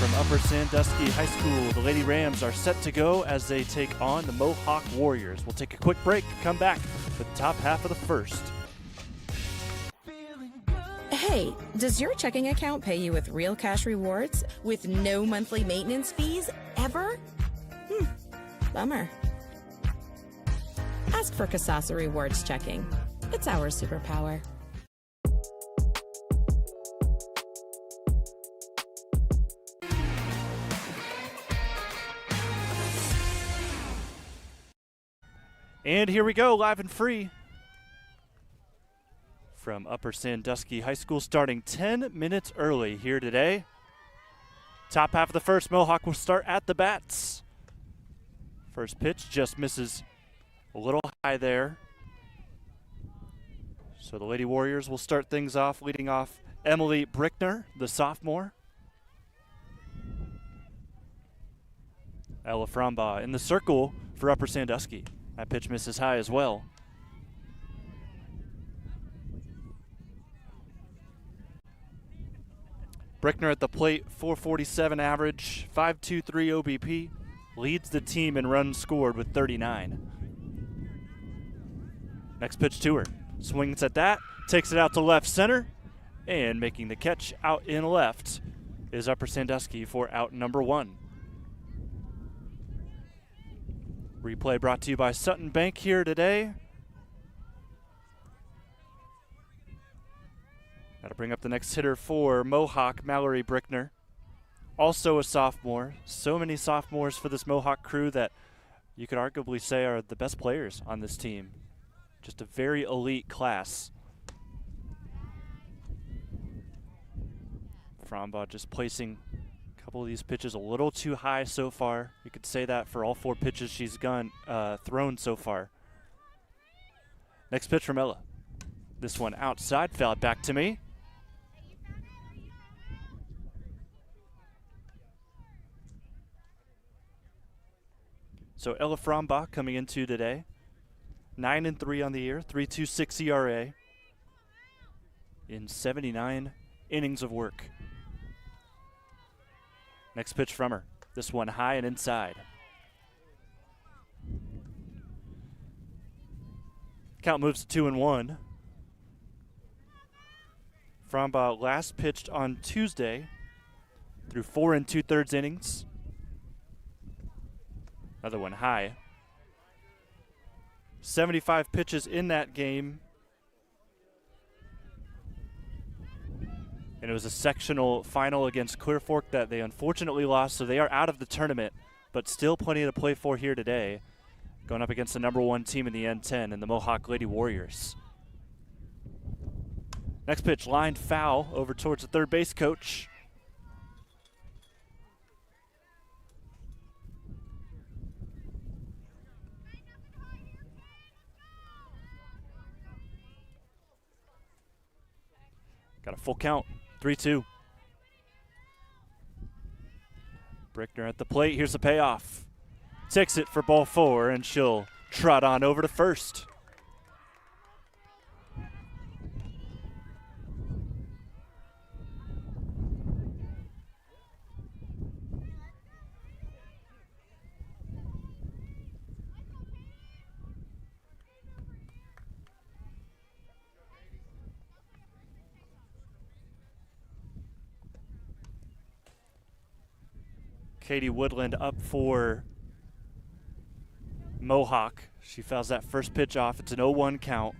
from Upper Sandusky High School. The Lady Rams are set to go as they take on the Mohawk Warriors. We'll take a quick break, come back for the top half of the first. Hey, does your checking account pay you with real cash rewards with no monthly maintenance fees ever? Bummer. Ask for Kasasa Rewards Checking. It's our superpower. And here we go, live and free from Upper Sandusky High School, starting 10 minutes early here today. Top half of the first, Mohawk will start at the bats. First pitch just misses a little high there. So the Lady Warriors will start things off, leading off Emily Brickner, the sophomore. Ella Frombaugh in the circle for Upper Sandusky. That pitch misses high as well. Brickner at the plate, 447 average, 5.23 OBP, leads the team in runs scored with 39. Next pitch to her. Swings at that, takes it out to left center, and making the catch out in left is Upper Sandusky for out number one. Replay brought to you by Sutton Bank here today. That'll bring up the next hitter for Mohawk, Mallory Brickner. Also a sophomore. So many sophomores for this Mohawk crew that you could arguably say are the best players on this team. Just a very elite class. Frombaugh just placing a couple of these pitches a little too high so far. You could say that for all four pitches she's thrown so far. Next pitch from Ella. This one outside, fouled back to me. So Ella Frombaugh coming into today. 9-3 on the year, 3.26 ERA in 79 innings of work. Next pitch from her. This one high and inside. Count moves to 2-1. Frombaugh last pitched on Tuesday through 4 2/3 innings. Another one high. 75 pitches in that game. And it was a sectional final against Clear Fork that they unfortunately lost, so they are out of the tournament, but still plenty to play for here today, going up against the number one team in the N10 and the Mohawk Lady Warriors. Next pitch, lined foul over towards the third base coach. Got a full count, 3-2. Brickner at the plate, here's the payoff. Takes it for ball 4, and she'll trot on over to first. Katie Woodland up for Mohawk. She fouls that first pitch off. It's an 0-1 count.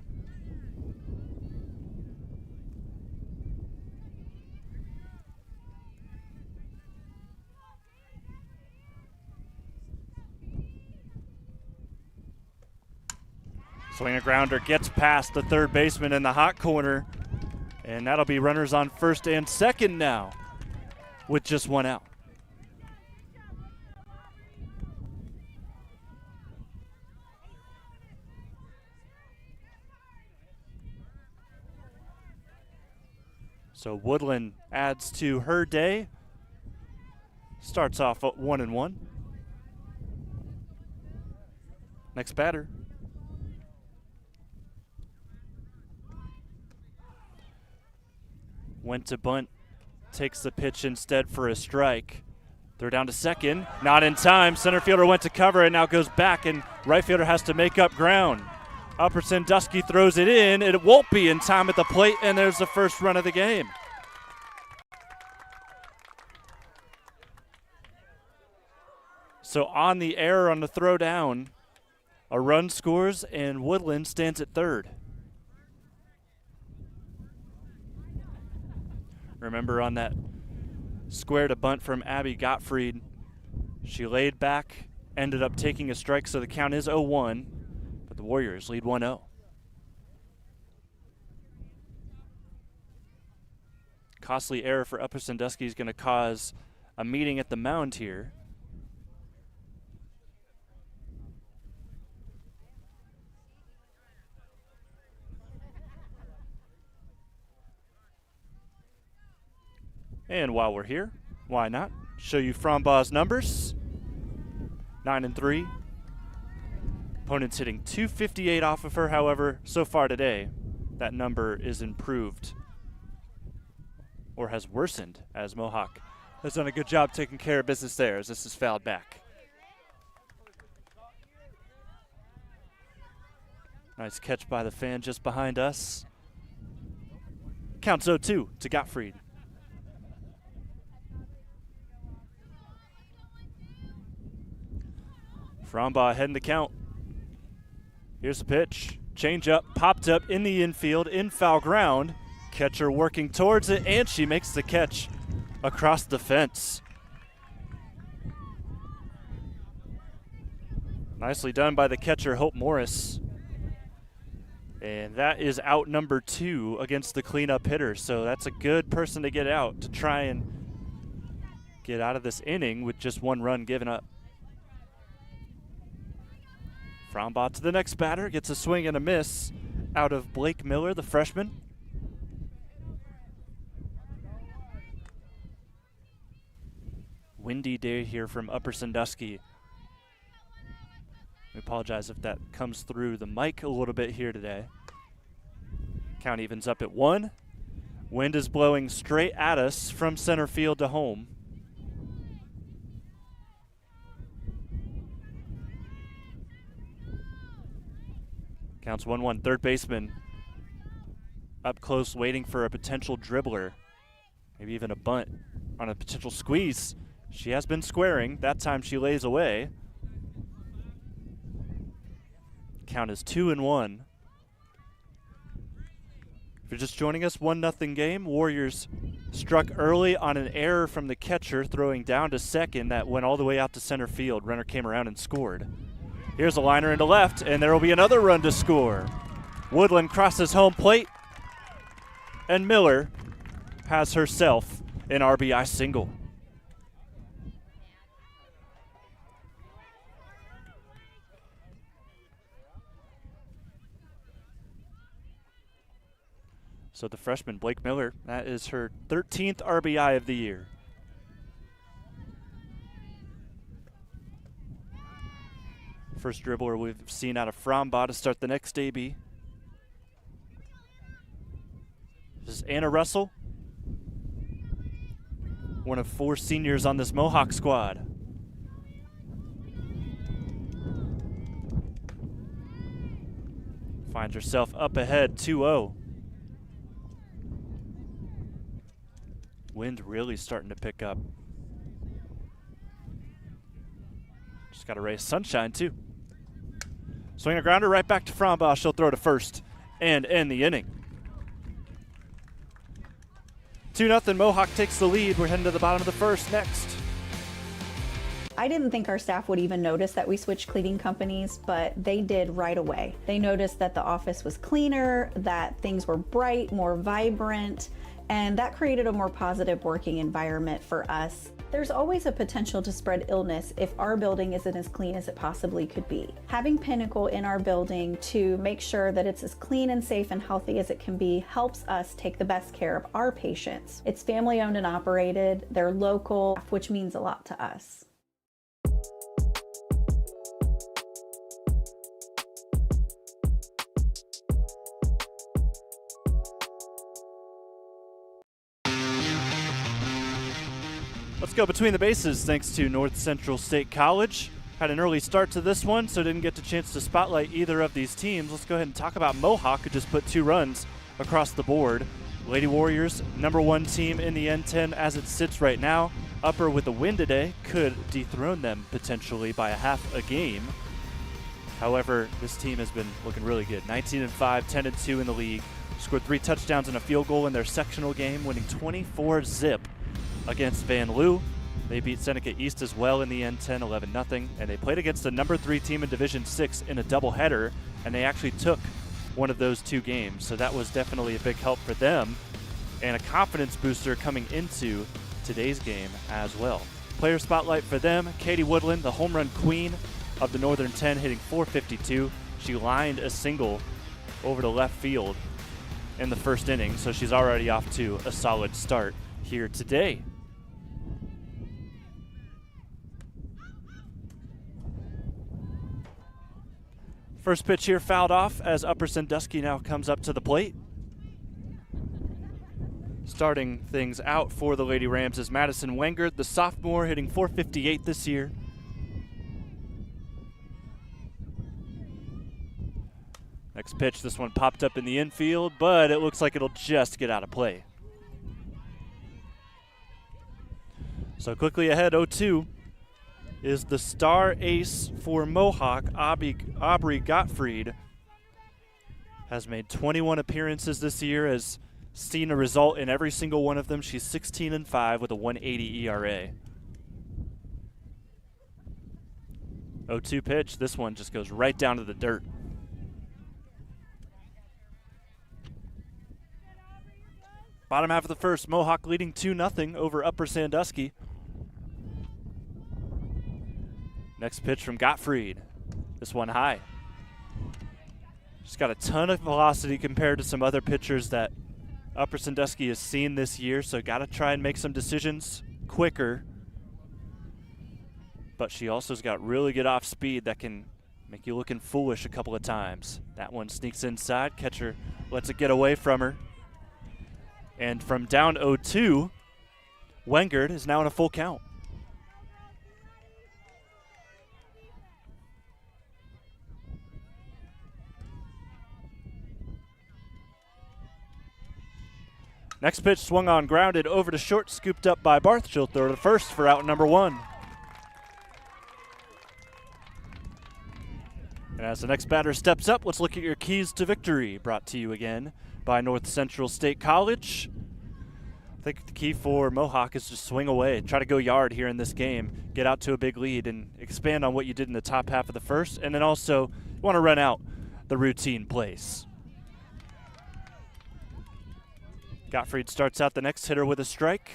Swing a grounder, gets past the third baseman in the hot corner, and that'll be runners on first and second now with just one out. So Woodland adds to her day. Starts off at 1-1. Next batter. Went to bunt, takes the pitch instead for a strike. Throw down to second, not in time. Center fielder went to cover and now goes back, and right fielder has to make up ground. Upper Sandusky throws it in. It won't be in time at the plate, and there's the first run of the game. So on the error on the throw down, a run scores, and Woodland stands at third. Remember on that square to bunt from Abby Gottfried, she laid back, ended up taking a strike, so the count is 0-1, but the Warriors lead 1-0. Costly error for Upper Sandusky is going to cause a meeting at the mound here. And while we're here, why not show you Frambaugh's numbers. 9-3. Opponents hitting .258 off of her. However, so far today, that number is improved or has worsened as Mohawk has done a good job taking care of business there as this is fouled back. Nice catch by the fan just behind us. Counts 0-2 to Gottfried. Frambaugh ahead in the count. Here's the pitch. Change up, popped up in the infield, in foul ground. Catcher working towards it, and she makes the catch across the fence. Nicely done by the catcher, Hope Morris. And that is out number 2 against the cleanup hitter. So that's a good person to get out to try and get out of this inning with just 1 run given up. Frambaugh to the next batter, gets a swing and a miss out of Blake Miller, the freshman. Windy day here from Upper Sandusky. We apologize if that comes through the mic a little bit here today. Count evens up at 1. Wind is blowing straight at us from center field to home. Counts 1-1. Third baseman up close waiting for a potential dribbler. Maybe even a bunt on a potential squeeze. She has been squaring. That time she lays away. Count is 2-1. If you're just joining us, 1-0 game. Warriors struck early on an error from the catcher throwing down to second that went all the way out to center field. Runner came around and scored. Here's a liner into left, and there will be another run to score. Woodland crosses home plate, and Miller has herself an RBI single. So the freshman, Blake Miller, that is her 13th RBI of the year. First dribbler we've seen out of Frambaugh to start the next AB. This is Anna Russell, one of 4 seniors on this Mohawk squad. Finds herself up ahead 2-0. Wind really starting to pick up. Just got to raise sunshine too. Swing a grounder right back to Frambaugh. She'll throw to first and end the inning. 2-0 Mohawk takes the lead. We're heading to the bottom of the first next. I didn't think our staff would even notice that we switched cleaning companies, but they did right away. They noticed that the office was cleaner, that things were bright, more vibrant, and that created a more positive working environment for us. There's always a potential to spread illness if our building isn't as clean as it possibly could be. Having Pinnacle in our building to make sure that it's as clean and safe and healthy as it can be helps us take the best care of our patients. It's family owned and operated, they're local, which means a lot to us. Let's go between the bases thanks to North Central State College. Had an early start to this one, so didn't get a chance to spotlight either of these teams. Let's go ahead and talk about Mohawk, who just put 2 runs across the board. Lady Warriors, #1 team in the N10 as it sits right now. Upper with the win today could dethrone them potentially by a half a game. However, this team has been looking really good. 19-5, 10-2 in the league. Scored 3 touchdowns and a field goal in their sectional game, winning 24-0 against Van Loo. They beat Seneca East as well in the N10, 11-0, and they played against the #3 team in Division 6 in a doubleheader, and they actually took one of those 2 games. So that was definitely a big help for them and a confidence booster coming into today's game as well. Player spotlight for them, Katie Woodland, the home run queen of the Northern 10, hitting .452. She lined a single over to left field in the first inning, so she's already off to a solid start here today. First pitch here fouled off as Upper Sandusky now comes up to the plate. Starting things out for the Lady Rams is Madison Wengert, the sophomore, hitting .458 this year. Next pitch, this one popped up in the infield, but it looks like it'll just get out of play. So quickly ahead, 0-2. Is the star ace for Mohawk, Aubrey Gottfried. Has made 21 appearances this year, has seen a result in every single one of them. She's 16-5 with a 1.80 ERA. 0-2 pitch, this one just goes right down to the dirt. Bottom half of the first, Mohawk leading 2-0 over Upper Sandusky. Next pitch from Gottfried. This one high. She's got a ton of velocity compared to some other pitchers that Upper Sandusky has seen this year, so got to try and make some decisions quicker. But she also's got really good off speed that can make you looking foolish a couple of times. That one sneaks inside. Catcher lets it get away from her. And from down 0-2, Wengert is now in a full count. Next pitch swung on, grounded over to short, scooped up by Barth. She'll throw to first for out #1. And as the next batter steps up, let's look at your keys to victory, brought to you again by North Central State College. I think the key for Mohawk is just swing away, try to go yard here in this game, get out to a big lead, and expand on what you did in the top half of the first, and then also you want to run out the routine plays. Gottfried starts out the next hitter with a strike.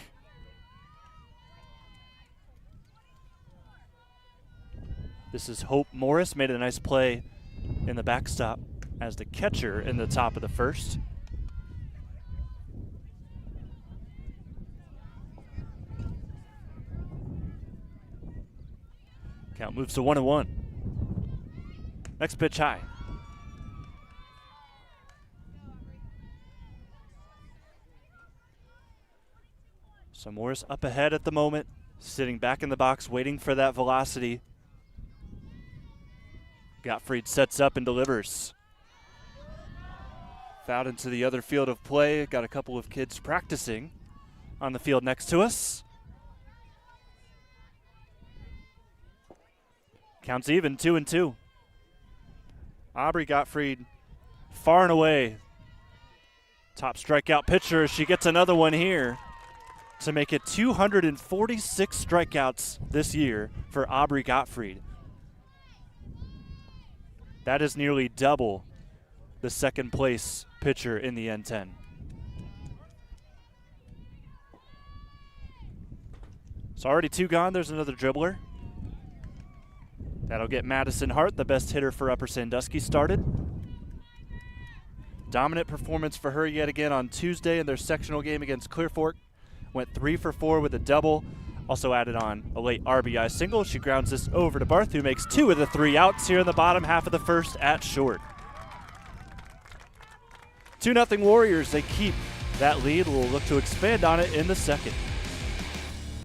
This is Hope Morris, made a nice play in the backstop as the catcher in the top of the first. Count moves to 1-1. Next pitch high. So Morris up ahead at the moment, sitting back in the box, waiting for that velocity. Gottfried sets up and delivers. Fouled into the other field of play. Got a couple of kids practicing on the field next to us. Counts even, 2-2. Aubrey Gottfried, far and away top strikeout pitcher. She gets another one here to make it 246 strikeouts this year for Aubrey Gottfried. That is nearly double the second place pitcher in the N10. So already 2 gone, there's another dribbler. That'll get Madison Hart, the best hitter for Upper Sandusky, started. Dominant performance for her yet again on Tuesday in their sectional game against Clear Fork. Went 3 for 4 with a double. Also added on a late RBI single. She grounds this over to Barth, who makes 2 of the 3 outs here in the bottom half of the first at short. 2-0 Warriors. They keep that lead. We'll look to expand on it in the second.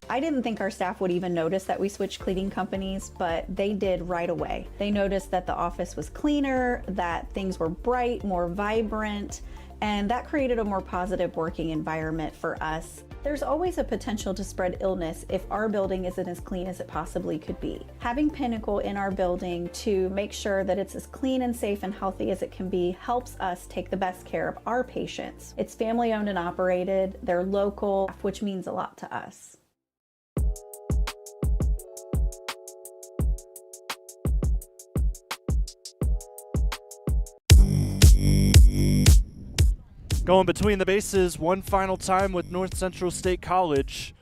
I didn't think our staff would even notice that we switched cleaning companies, but they did right away. They noticed that the office was cleaner, that things were bright, more vibrant, and that created a more positive working environment for us. There's always a potential to spread illness if our building isn't as clean as it possibly could be. Having Pinnacle in our building to make sure that it's as clean and safe and healthy as it can be helps us take the best care of our patients. It's family owned and operated, they're local, which means a lot to us. Going between the bases one final time with North Central State College.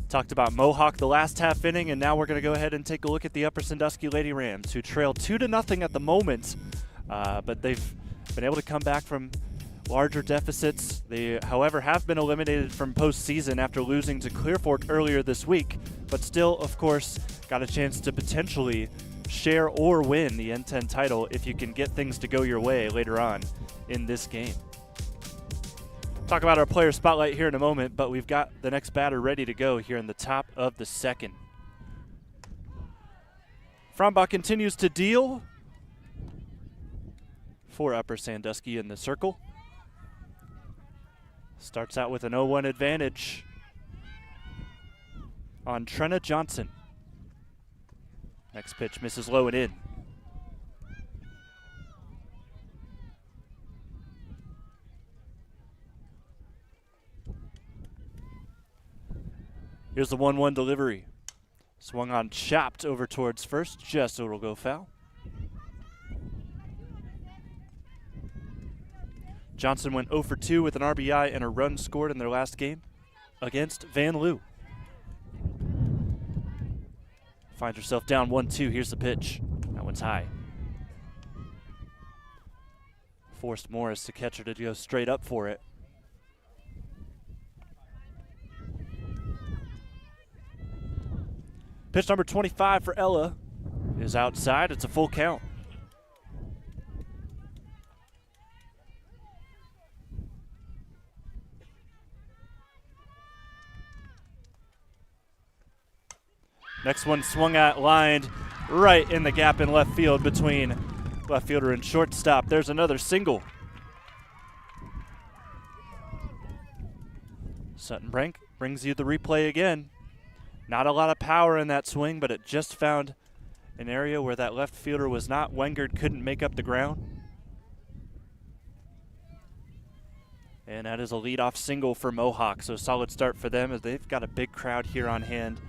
Talked about Mohawk the last half inning, and now we're going to go ahead and take a look at the Upper Sandusky Lady Rams, who trail 2-0 at the moment, but they've been able to come back from larger deficits. They, however, have been eliminated from postseason after losing to Clear Fork earlier this week, but still, of course, got a chance to potentially share or win the N10 title if you can get things to go your way later on in this game. Talk about our player spotlight here in a moment, but we've got the next batter ready to go here in the top of the second. Frombach continues to deal for Upper Sandusky in the circle. Starts out with an 0-1 advantage on Trenna Johnson. Next pitch misses low and in. Here's the 1-1 delivery. Swung on, chopped over towards first, just so it'll go foul. Johnson went 0 for 2 with an RBI and a run scored in their last game against Van Loo. Finds herself down 1-2. Here's the pitch. That one's high. Forced Morris, the catcher, to go straight up for it. Pitch number 25 for Ella is outside. It's a full count. Next one swung at, lined right in the gap in left field between left fielder and shortstop. There's another single. Sutton Bank brings you the replay again. Not a lot of power in that swing, but it just found an area where that left fielder was not. Wengard couldn't make up the ground. And that is a leadoff single for Mohawk, so solid start for them as they've got a big crowd here on hand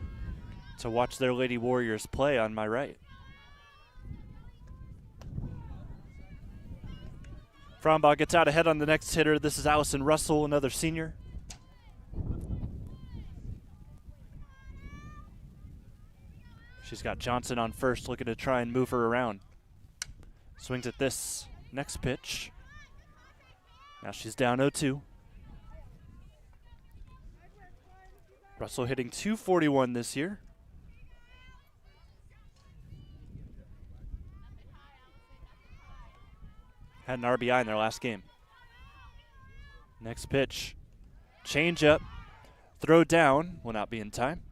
to watch their Lady Warriors play on my right. Frombach gets out ahead on the next hitter. This is Allison Russell, another senior. She's got Johnson on first, looking to try and move her around. Swings at this next pitch. Now she's down 0-2. Russell hitting .241 this year. Had an RBI in their last game. Next pitch. Change up. Throw down. Will not be in time.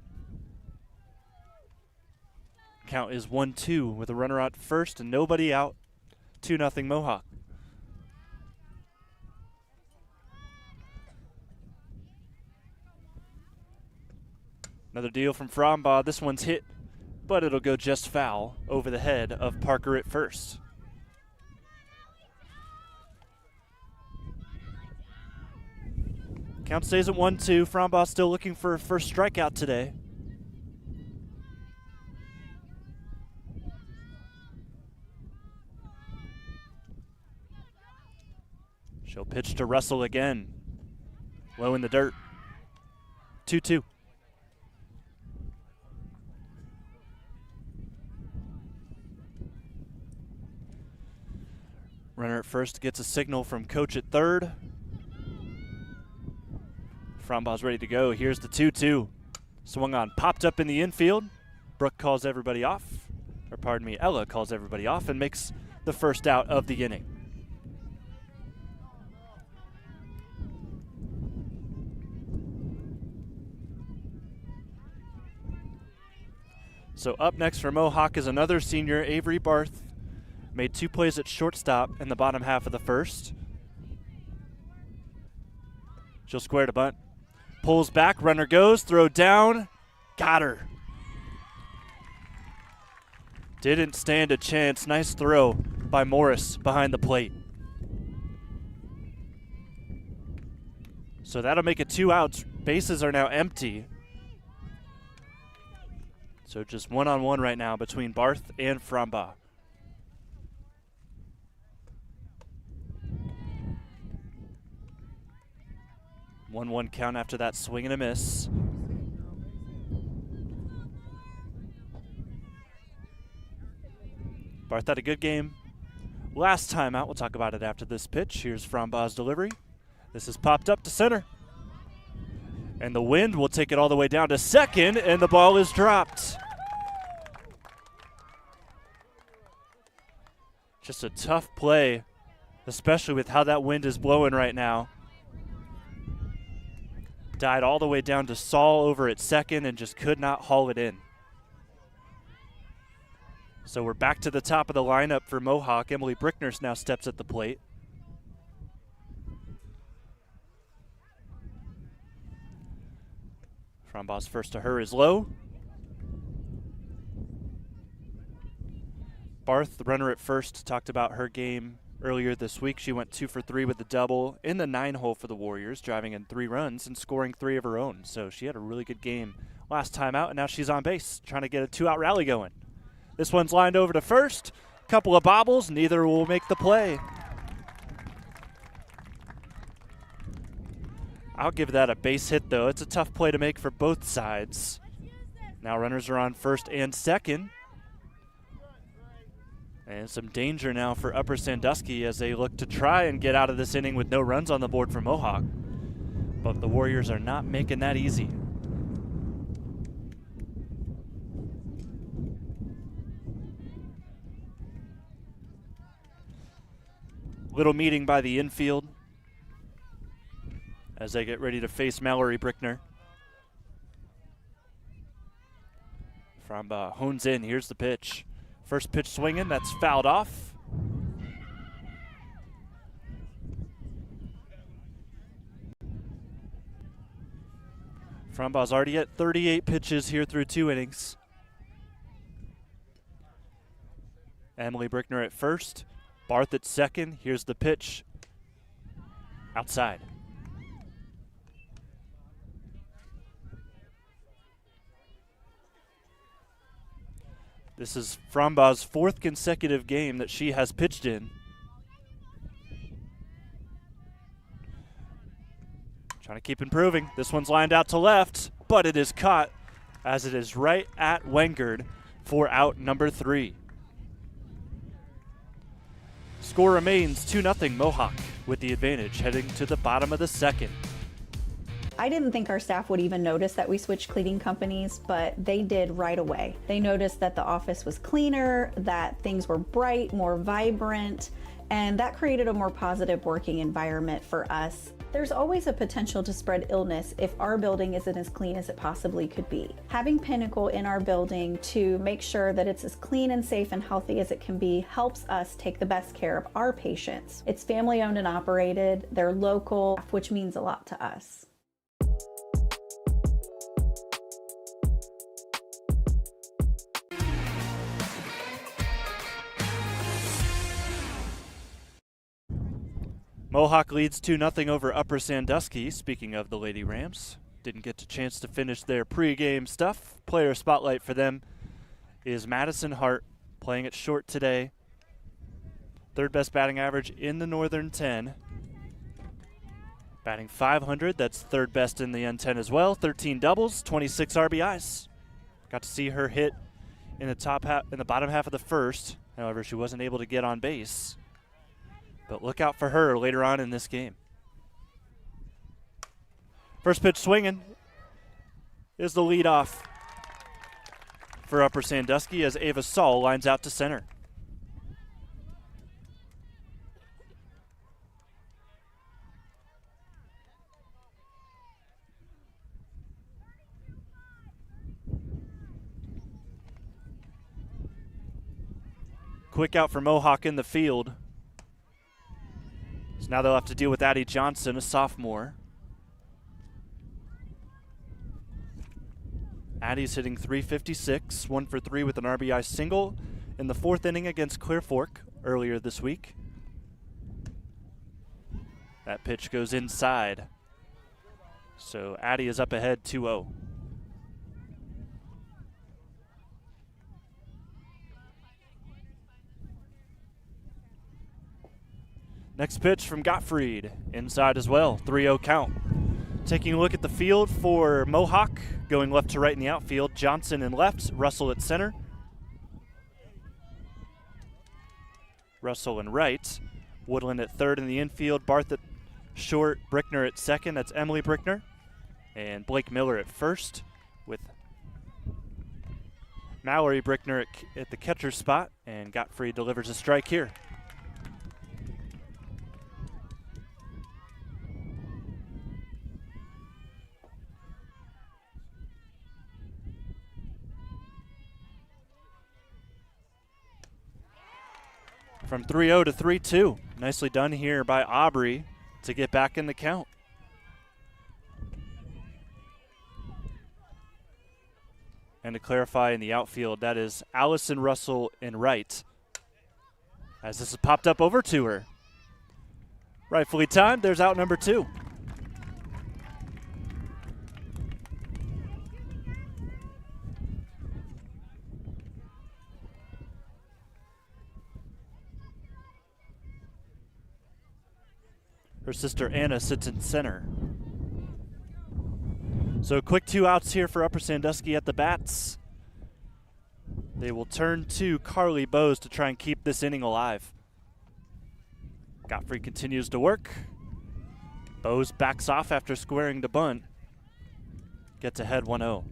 Count is 1-2 with a runner at first and nobody out. 2-0 Mohawk. Another deal from Frombach. This one's hit, but it'll go just foul over the head of Parker at first. Count stays at 1-2. Frombach still looking for a first strikeout today. She'll pitch to Russell again. Low in the dirt. 2-2. Runner at first gets a signal from coach at third. Frombach's ready to go. Here's the 2-2. Swung on, popped up in the infield. Brooke calls everybody off. Or pardon me, Ella calls everybody off and makes the first out of the inning. So up next for Mohawk is another senior, Avery Barth. Made 2 plays at shortstop in the bottom half of the first. She'll square to bunt. Pulls back, runner goes, throw down, got her. Didn't stand a chance. Nice throw by Morris behind the plate. So that'll make it 2 outs. Bases are now empty. So just 1-on-1 right now between Barth and Frombaugh. One count after that swing and a miss. Barth had a good game last time out. We'll talk about it after this pitch. Here's Frombaugh's delivery. This is popped up to center. And the wind will take it all the way down to second, and the ball is dropped. Just a tough play, especially with how that wind is blowing right now. Died all the way down to Saull over at second and just could not haul it in. So we're back to the top of the lineup for Mohawk. Emily Brickners now steps at the plate. Frombaugh's first to her is low. Barth, the runner at first, talked about her game earlier this week. She went 2 for 3 with the double in the 9-hole for the Warriors, driving in 3 runs and scoring 3 of her own. So she had a really good game last time out, and now she's on base, trying to get a 2-out rally going. This one's lined over to first. Couple of bobbles, neither will make the play. I'll give that a base hit, though. It's a tough play to make for both sides. Now runners are on first and second. And some danger now for Upper Sandusky as they look to try and get out of this inning with no runs on the board for Mohawk. But the Warriors are not making that easy. Little meeting by the infield as they get ready to face Mallory Brickner. Frombaugh hones in. Here's the pitch. First pitch swinging, that's fouled off. Frombaugh's already at 38 pitches here through 2 innings. Emily Brickner at first, Barth at second. Here's the pitch. Outside. This is Frombaugh's 4th consecutive game that she has pitched in. Trying to keep improving. This one's lined out to left, but it is caught as it is right at Wengard for out number 3. Score remains 2-0 Mohawk with the advantage heading to the bottom of the second. I didn't think our staff would even notice that we switched cleaning companies, but they did right away. They noticed that the office was cleaner, that things were bright, more vibrant, and that created a more positive working environment for us. There's always a potential to spread illness if our building isn't as clean as it possibly could be. Having Pinnacle in our building to make sure that it's as clean and safe and healthy as it can be helps us take the best care of our patients. It's family owned and operated, they're local, which means a lot to us. Mohawk leads 2-0 over Upper Sandusky. Speaking of the Lady Rams, didn't get a chance to finish their pregame stuff. Player spotlight for them is Madison Hart, playing it short today. 3rd best batting average in the Northern 10. Batting .500, that's 3rd best in the N10 as well. 13 doubles, 26 RBIs. Got to see her hit in the bottom half of the first. However, she wasn't able to get on base. But look out for her later on in this game. First pitch swinging is the leadoff for Upper Sandusky as Ava Saull lines out to center. Quick out for Mohawk in the field. So now they'll have to deal with Addie Johnson, a sophomore. Addie's hitting .356, 1 for 3 with an RBI single in the 4th inning against Clear Fork earlier this week. That pitch goes inside. So Addie is up ahead 2-0. Next pitch from Gottfried, inside as well, 3-0 count. Taking a look at the field for Mohawk, going left to right in the outfield, Johnson in left, Russell at center. Russell in right, Woodland at third in the infield, Barth at short, Brickner at second, that's Emily Brickner, and Blake Miller at first, with Mallory Brickner at the catcher spot, and Gottfried delivers a strike here. From 3-0 to 3-2. Nicely done here by Aubrey to get back in the count. And to clarify in the outfield, that is Allison Russell in right. As this has popped up over to her. Rightfully timed, there's out number 2. Her sister Anna sits in center. So quick 2 outs here for Upper Sandusky at the bats. They will turn to Carly Bowes to try and keep this inning alive. Gottfried continues to work. Bowes backs off after squaring the bunt. Gets ahead 1-0.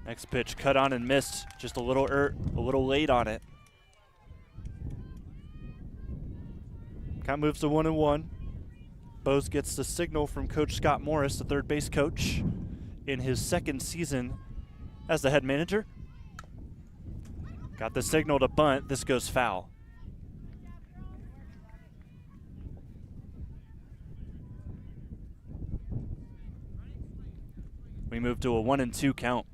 Next pitch cut on and missed, just a little late on it. Count moves to 1-1. Bowes gets the signal from Coach Scott Morris, the third base coach, in his 2nd season as the head manager. Got the signal to bunt. This goes foul. We move to a 1-2 count.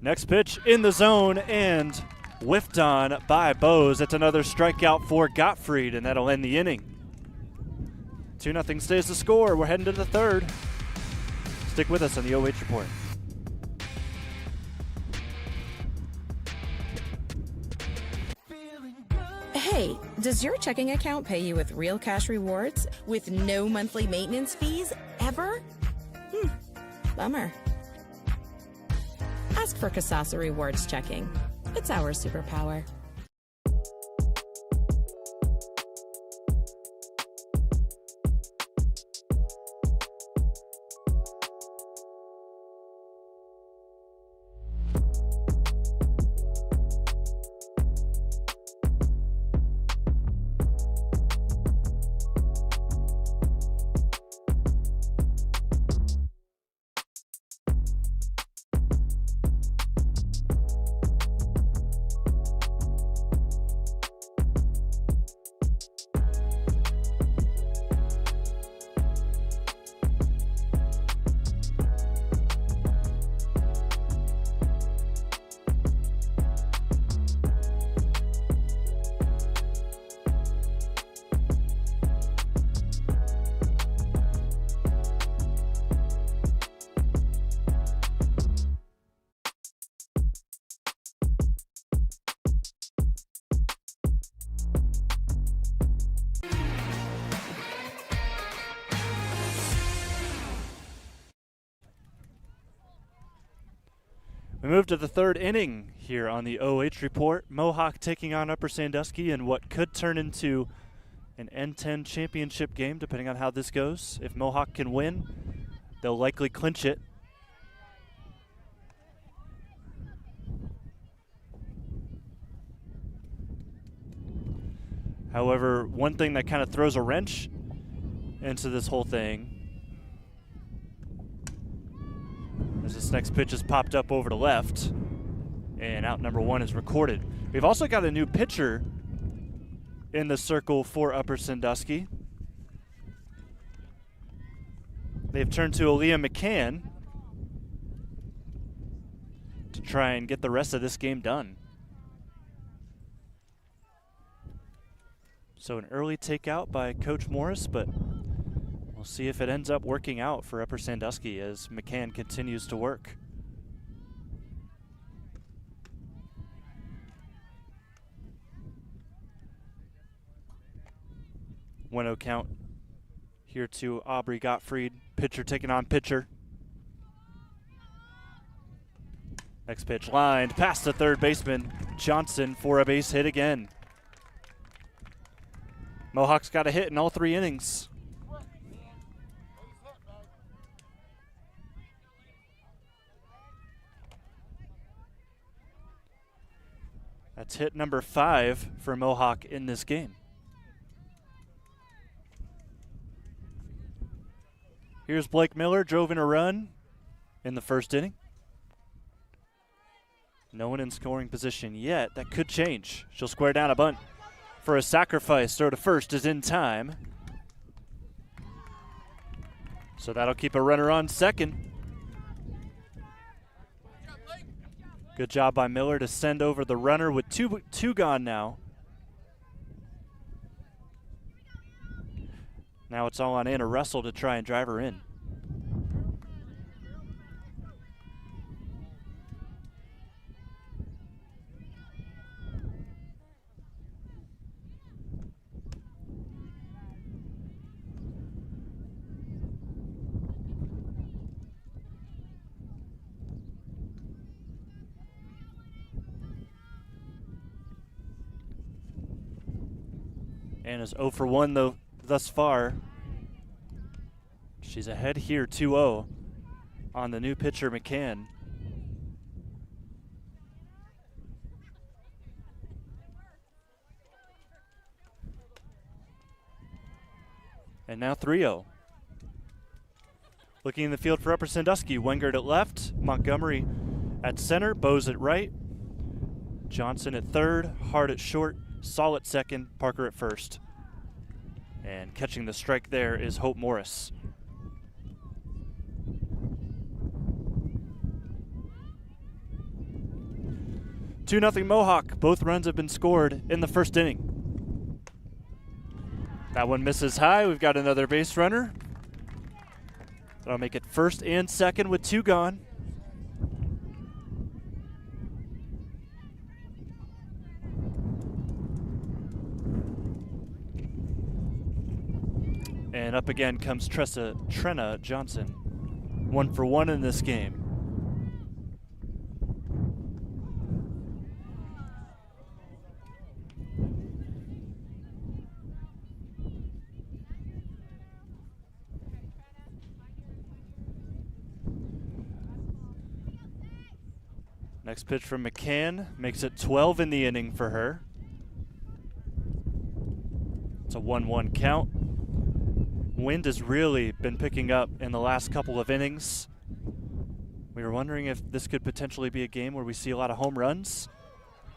Next pitch in the zone and whiffed on by Bowes. That's another strikeout for Gottfried, and that'll end the inning. 2-0 stays the score. We're heading to the 3rd. Stick with us on the OH Report. Hey, does your checking account pay you with real cash rewards with no monthly maintenance fees ever? Bummer. Ask for Kasasa Rewards Checking. It's our superpower. We move to the 3rd inning here on the OH Report. Mohawk taking on Upper Sandusky in what could turn into an N10 championship game, depending on how this goes. If Mohawk can win, they'll likely clinch it. However, one thing that kind of throws a wrench into this whole thing is this next pitch is popped up over to left, and out number 1 is recorded. We've also got a new pitcher in the circle for Upper Sandusky. They've turned to Aaliyah McCann to try and get the rest of this game done. So an early takeout by Coach Morris, but we'll see if it ends up working out for Upper Sandusky as McCann continues to work. 1-0 count here to Aubrey Gottfried. Pitcher taking on pitcher. Next pitch lined past the third baseman Johnson for a base hit again. Mohawks got a hit in all 3 innings. That's hit number 5 for Mohawk in this game. Here's Blake Miller, drove in a run in the first inning. No one in scoring position yet. That could change. She'll square down a bunt for a sacrifice. Throw to first is in time. So that'll keep a runner on second. Good job by Miller to send over the runner with two gone now. Now it's all on Anna Russell to try and drive her in. Anna's 0 for 1 though thus far. She's ahead here 2-0 on the new pitcher McCann. And now 3-0. Looking in the field for Upper Sandusky, Wengert at left, Montgomery at center, Bose at right, Johnson at third, Hart at short, Saull at second, Parker at first. And catching the strike there is Hope Morris. Two 2-0 Mohawk. Both runs have been scored in the first inning. That one misses high. We've got another base runner. That'll make it first and second with 2 gone. And up again comes Trenna Johnson. 1 for 1 in this game. Next pitch from McCann makes it 12 in the inning for her. It's a 1-1 count. Wind has really been picking up in the last couple of innings. We were wondering if this could potentially be a game where we see a lot of home runs.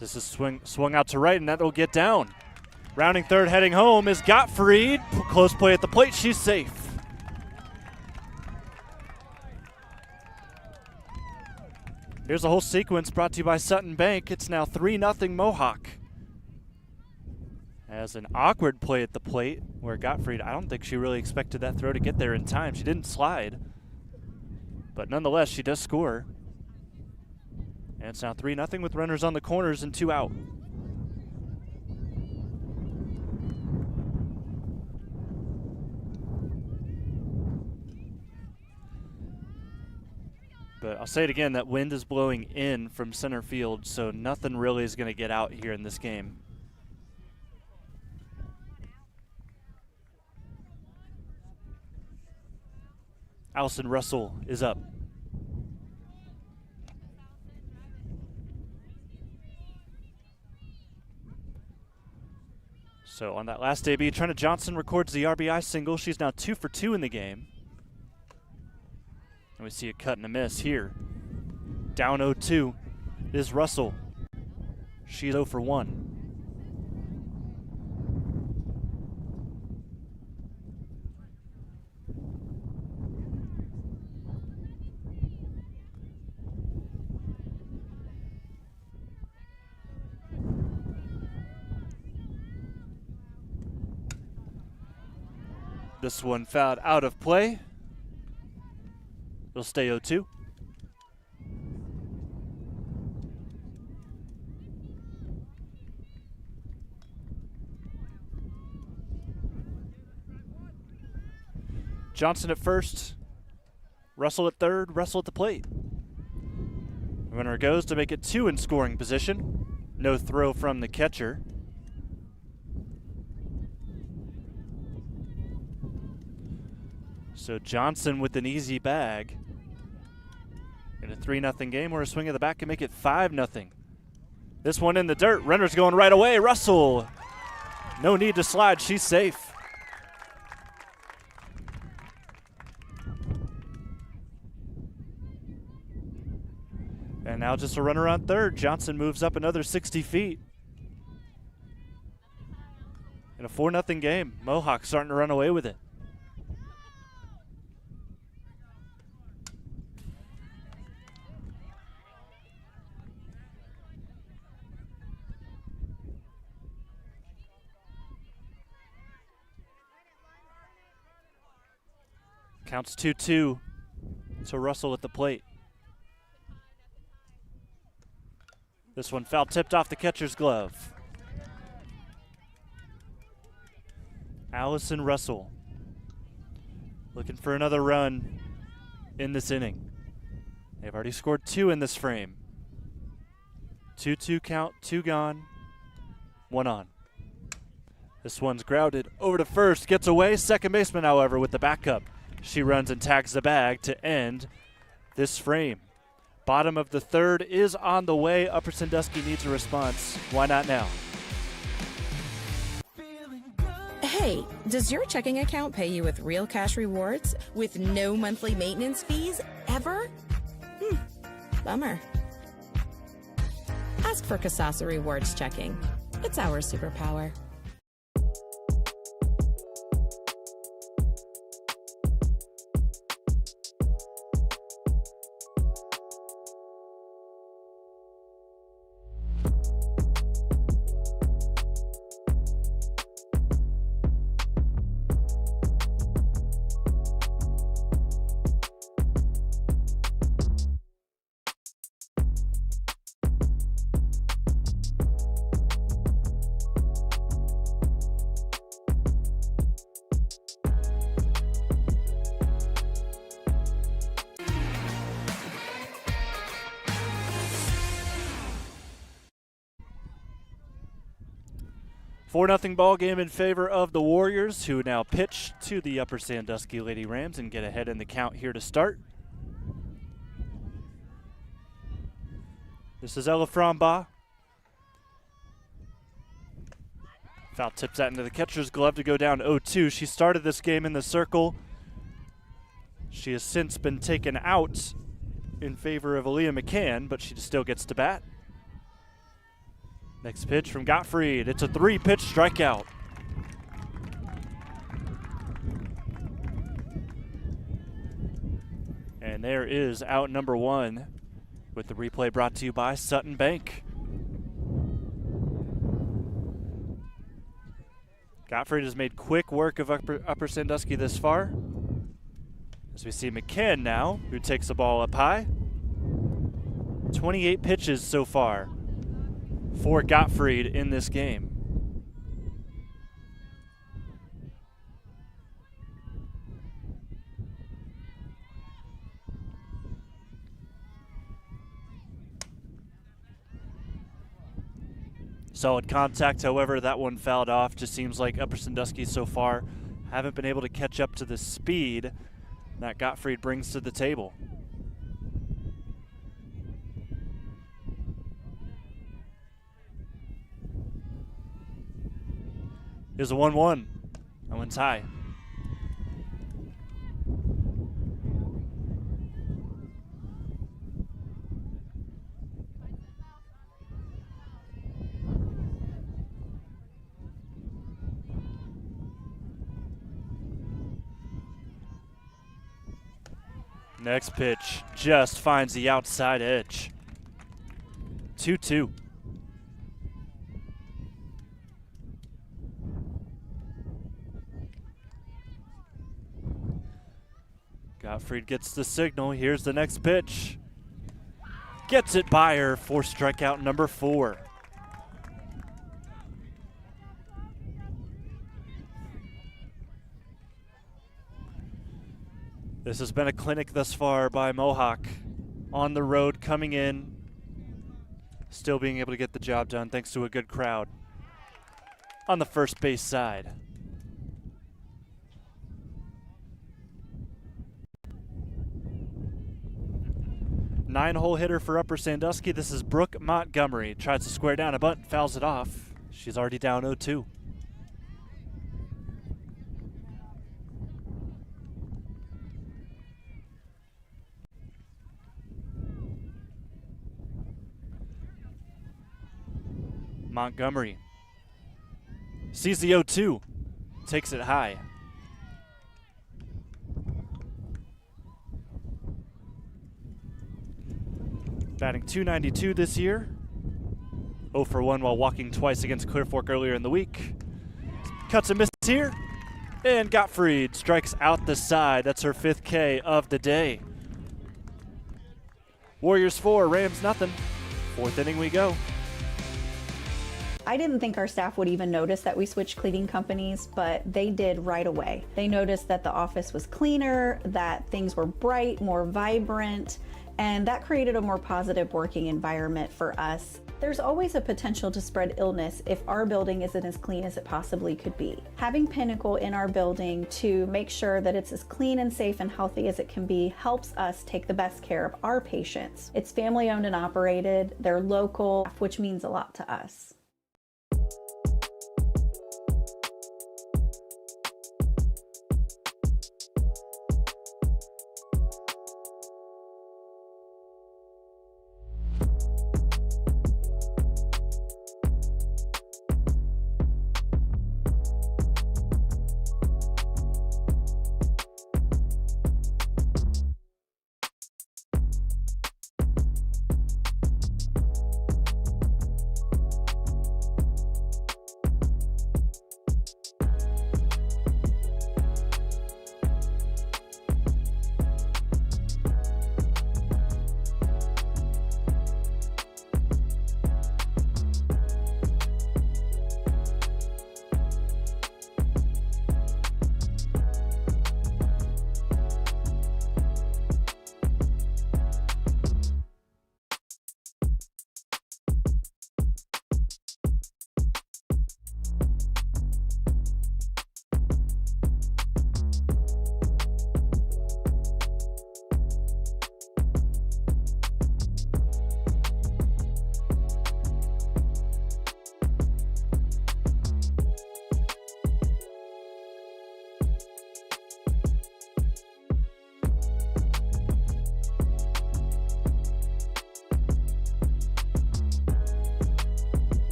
This is swung out to right, and that will get down. Rounding third, heading home is Gottfried. Close play at the plate. She's safe. Here's a whole sequence brought to you by Sutton Bank. It's now 3-0 Mohawk. As an awkward play at the plate where Gottfried, I don't think she really expected that throw to get there in time. She didn't slide. But nonetheless, she does score. And it's now 3-0 with runners on the corners and 2 out. But I'll say it again, that wind is blowing in from center field, so nothing really is going to get out here in this game. Allison Russell is up. So on that last debut, Trina Johnson records the RBI single. She's now 2 for 2 in the game. And we see a cut and a miss here. Down 0-2 is Russell. She's 0 for 1. This one fouled out of play. It'll stay 0-2. Johnson at first, Russell at third, Russell at the plate. Runner goes to make it 2 in scoring position. No throw from the catcher. So Johnson with an easy bag. In a 3-0 game where a swing of the bat can make it 5-0. This one in the dirt. Runner's going right away. Russell. No need to slide. She's safe. And now just a runner on third. Johnson moves up another 60 feet. In a 4-0 game, Mohawk starting to run away with it. Counts 2-2 to Russell at the plate. This one foul tipped off the catcher's glove. Allison Russell looking for another run in this inning. They've already scored 2 in this frame. 2-2 count, 2 gone, 1 on. This one's grounded over to first, gets away. Second baseman, however, with the backup. She runs and tags the bag to end this frame. Bottom of the third is on the way. Upper Sandusky needs a response. Why not now? Hey, does your checking account pay you with real cash rewards with no monthly maintenance fees ever? Bummer. Ask for Kasasa Rewards Checking. It's our superpower. Four 4-0 ball game in favor of the Warriors, who now pitch to the Upper Sandusky Lady Rams and get ahead in the count here to start. This is Ella Frombaugh. Foul tips that into the catcher's glove to go down 0-2. She started this game in the circle. She has since been taken out in favor of Aaliyah McCann, but she still gets to bat. Next pitch from Gottfried. It's a 3-pitch strikeout. And there is out number 1, with the replay brought to you by Sutton Bank. Gottfried has made quick work of Upper Sandusky this far. As we see McCann now, who takes the ball up high. 28 pitches so far for Gottfried in this game. Solid contact, however, that one fouled off. Just seems like Upper Sandusky so far haven't been able to catch up to the speed that Gottfried brings to the table. Here's a 1-1. That one's high. Next pitch just finds the outside edge. 2-2. Gottfried gets the signal. Here's the next pitch. Gets it by her for strikeout number 4. This has been a clinic thus far by Mohawk. On the road, coming in, still being able to get the job done thanks to a good crowd on the first base side. Nine-hole hitter for Upper Sandusky. This is Brooke Montgomery. Tries to square down a bunt, fouls it off. She's already down 0-2. Montgomery sees the 0-2, takes it high. Batting .292 this year. 0 for 1 while walking twice against Clear Fork earlier in the week. Cuts and misses here. And Gottfried strikes out the side. That's her 5th K of the day. Warriors 4, Rams nothing. 4th inning we go. I didn't think our staff would even notice that we switched cleaning companies, but they did right away. They noticed that the office was cleaner, that things were bright, more vibrant, and that created a more positive working environment for us. There's always a potential to spread illness if our building isn't as clean as it possibly could be. Having Pinnacle in our building to make sure that it's as clean and safe and healthy as it can be helps us take the best care of our patients. It's family owned and operated, they're local, which means a lot to us.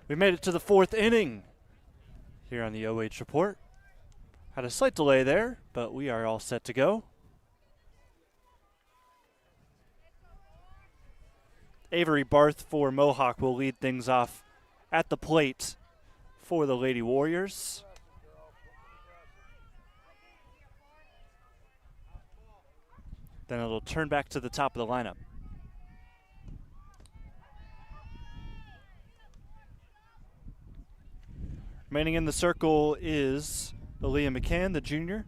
We made it to the 4th inning here on the OH Report. Had a slight delay there, but we are all set to go. Avery Barth for Mohawk will lead things off at the plate for the Lady Warriors. Then it'll turn back to the top of the lineup. Remaining in the circle is Aaliyah McCann, the junior.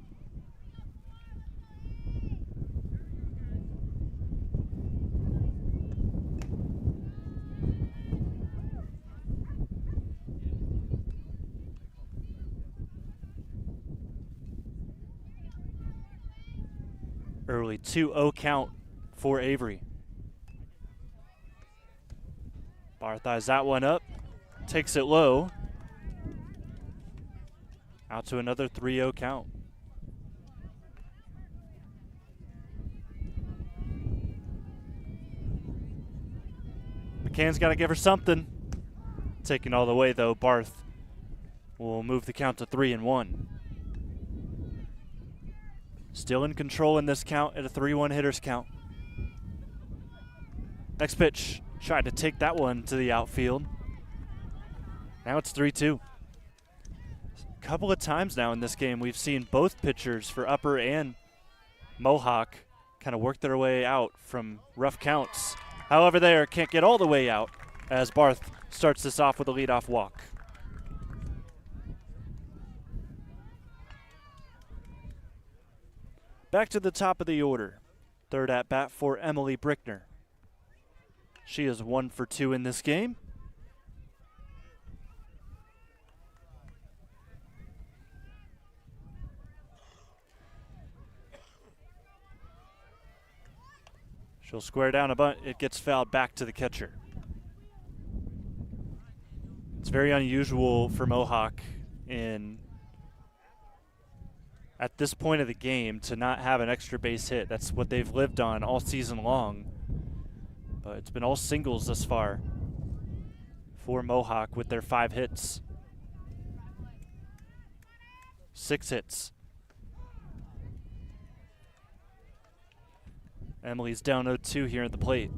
Early 2-0 count for Avery. Barth eyes that one up, takes it low. Out to another 3-0 count. McCann's got to give her something. Taking all the way though, Barth will move the count to 3-1. Still in control in this count at a 3-1 hitters count. Next pitch, tried to take that one to the outfield. Now it's 3-2. A couple of times now in this game we've seen both pitchers for Upper and Mohawk kind of work their way out from rough counts. However, there can't get all the way out as Barth starts this off with a leadoff walk. Back to the top of the order. Third at bat for Emily Brickner. She is 1 for 2 in this game. She'll square down a bunt. It gets fouled back to the catcher. It's very unusual for Mohawk at this point of the game to not have an extra base hit. That's what they've lived on all season long. But it's been all singles thus far for Mohawk with their 5 hits. 6 hits. Emily's down 0-2 here at the plate.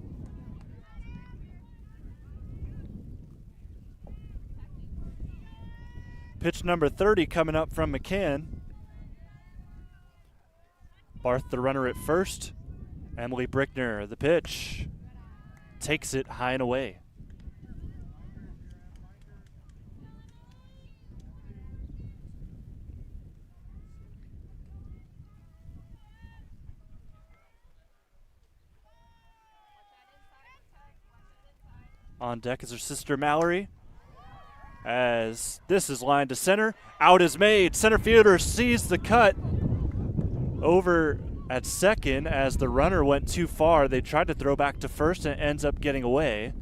Pitch number 30 coming up from McCann. Barth the runner at first. Emily Brickner, the pitch. Takes it high and away. On deck is her sister Mallory. As this is lined to center. Out is made. Center fielder sees the cut. Over at second as the runner went too far. They tried to throw back to first and it ends up getting away.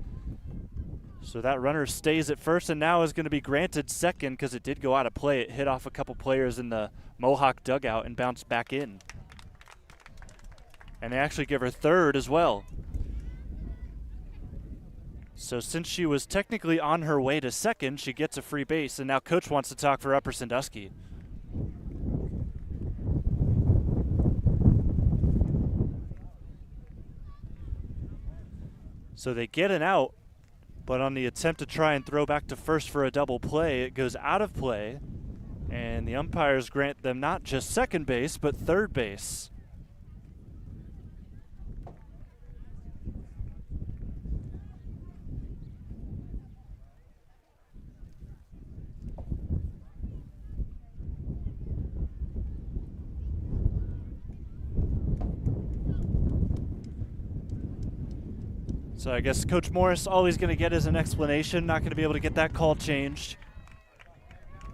So that runner stays at first and now is going to be granted second because it did go out of play. It hit off a couple players in the Mohawk dugout and bounced back in. And they actually give her third as well. So since she was technically on her way to second, she gets a free base, and now coach wants to talk for Upper Sandusky. So they get an out, but on the attempt to try and throw back to first for a double play, it goes out of play, and the umpires grant them not just second base, but third base. So I guess Coach Morris, all he's going to get is an explanation, not going to be able to get that call changed.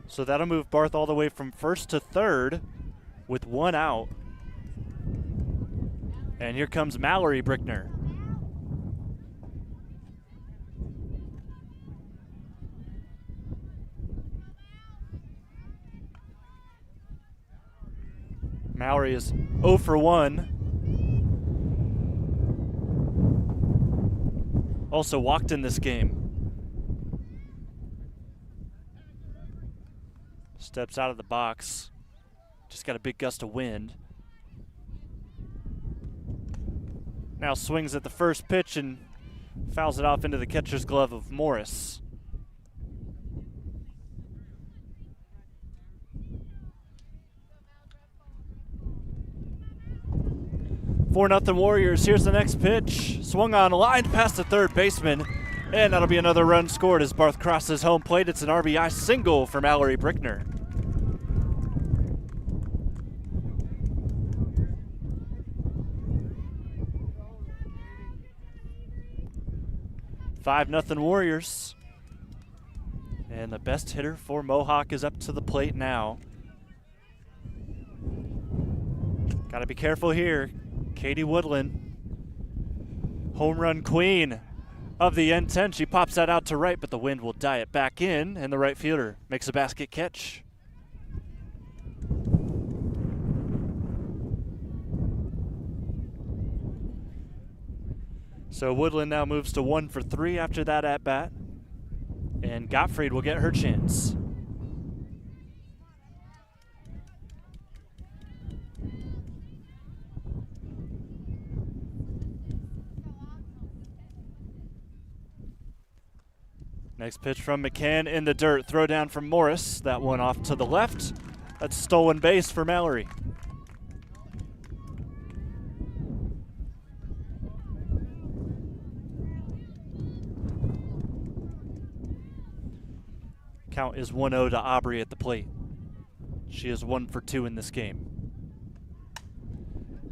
So that'll move Barth all the way from first to third with 1 out. And here comes Mallory Brickner. Mallory is 0 for 1. Also walked in this game. Steps out of the box. Just got a big gust of wind. Now swings at the first pitch and fouls it off into the catcher's glove of Morris. 4-0 Warriors. Here's the next pitch. Swung on, lined past the third baseman. And that'll be another run scored as Barth crosses home plate. It's an RBI single for Mallory Brickner. "5-0 Warriors. And the best hitter for Mohawk is up to the plate now. Got to be careful here. Katie Woodland, home run queen of the N10. She pops that out to right, but the wind will die it back in, and the right fielder makes a basket catch. So Woodland now moves to 1 for 3 after that at bat, and Gottfried will get her chance. Next pitch from McCann in the dirt. Throw down from Morris. That one off to the left. That's stolen base for Mallory. Count is 1-0 to Aubrey at the plate. She is 1 for 2 in this game.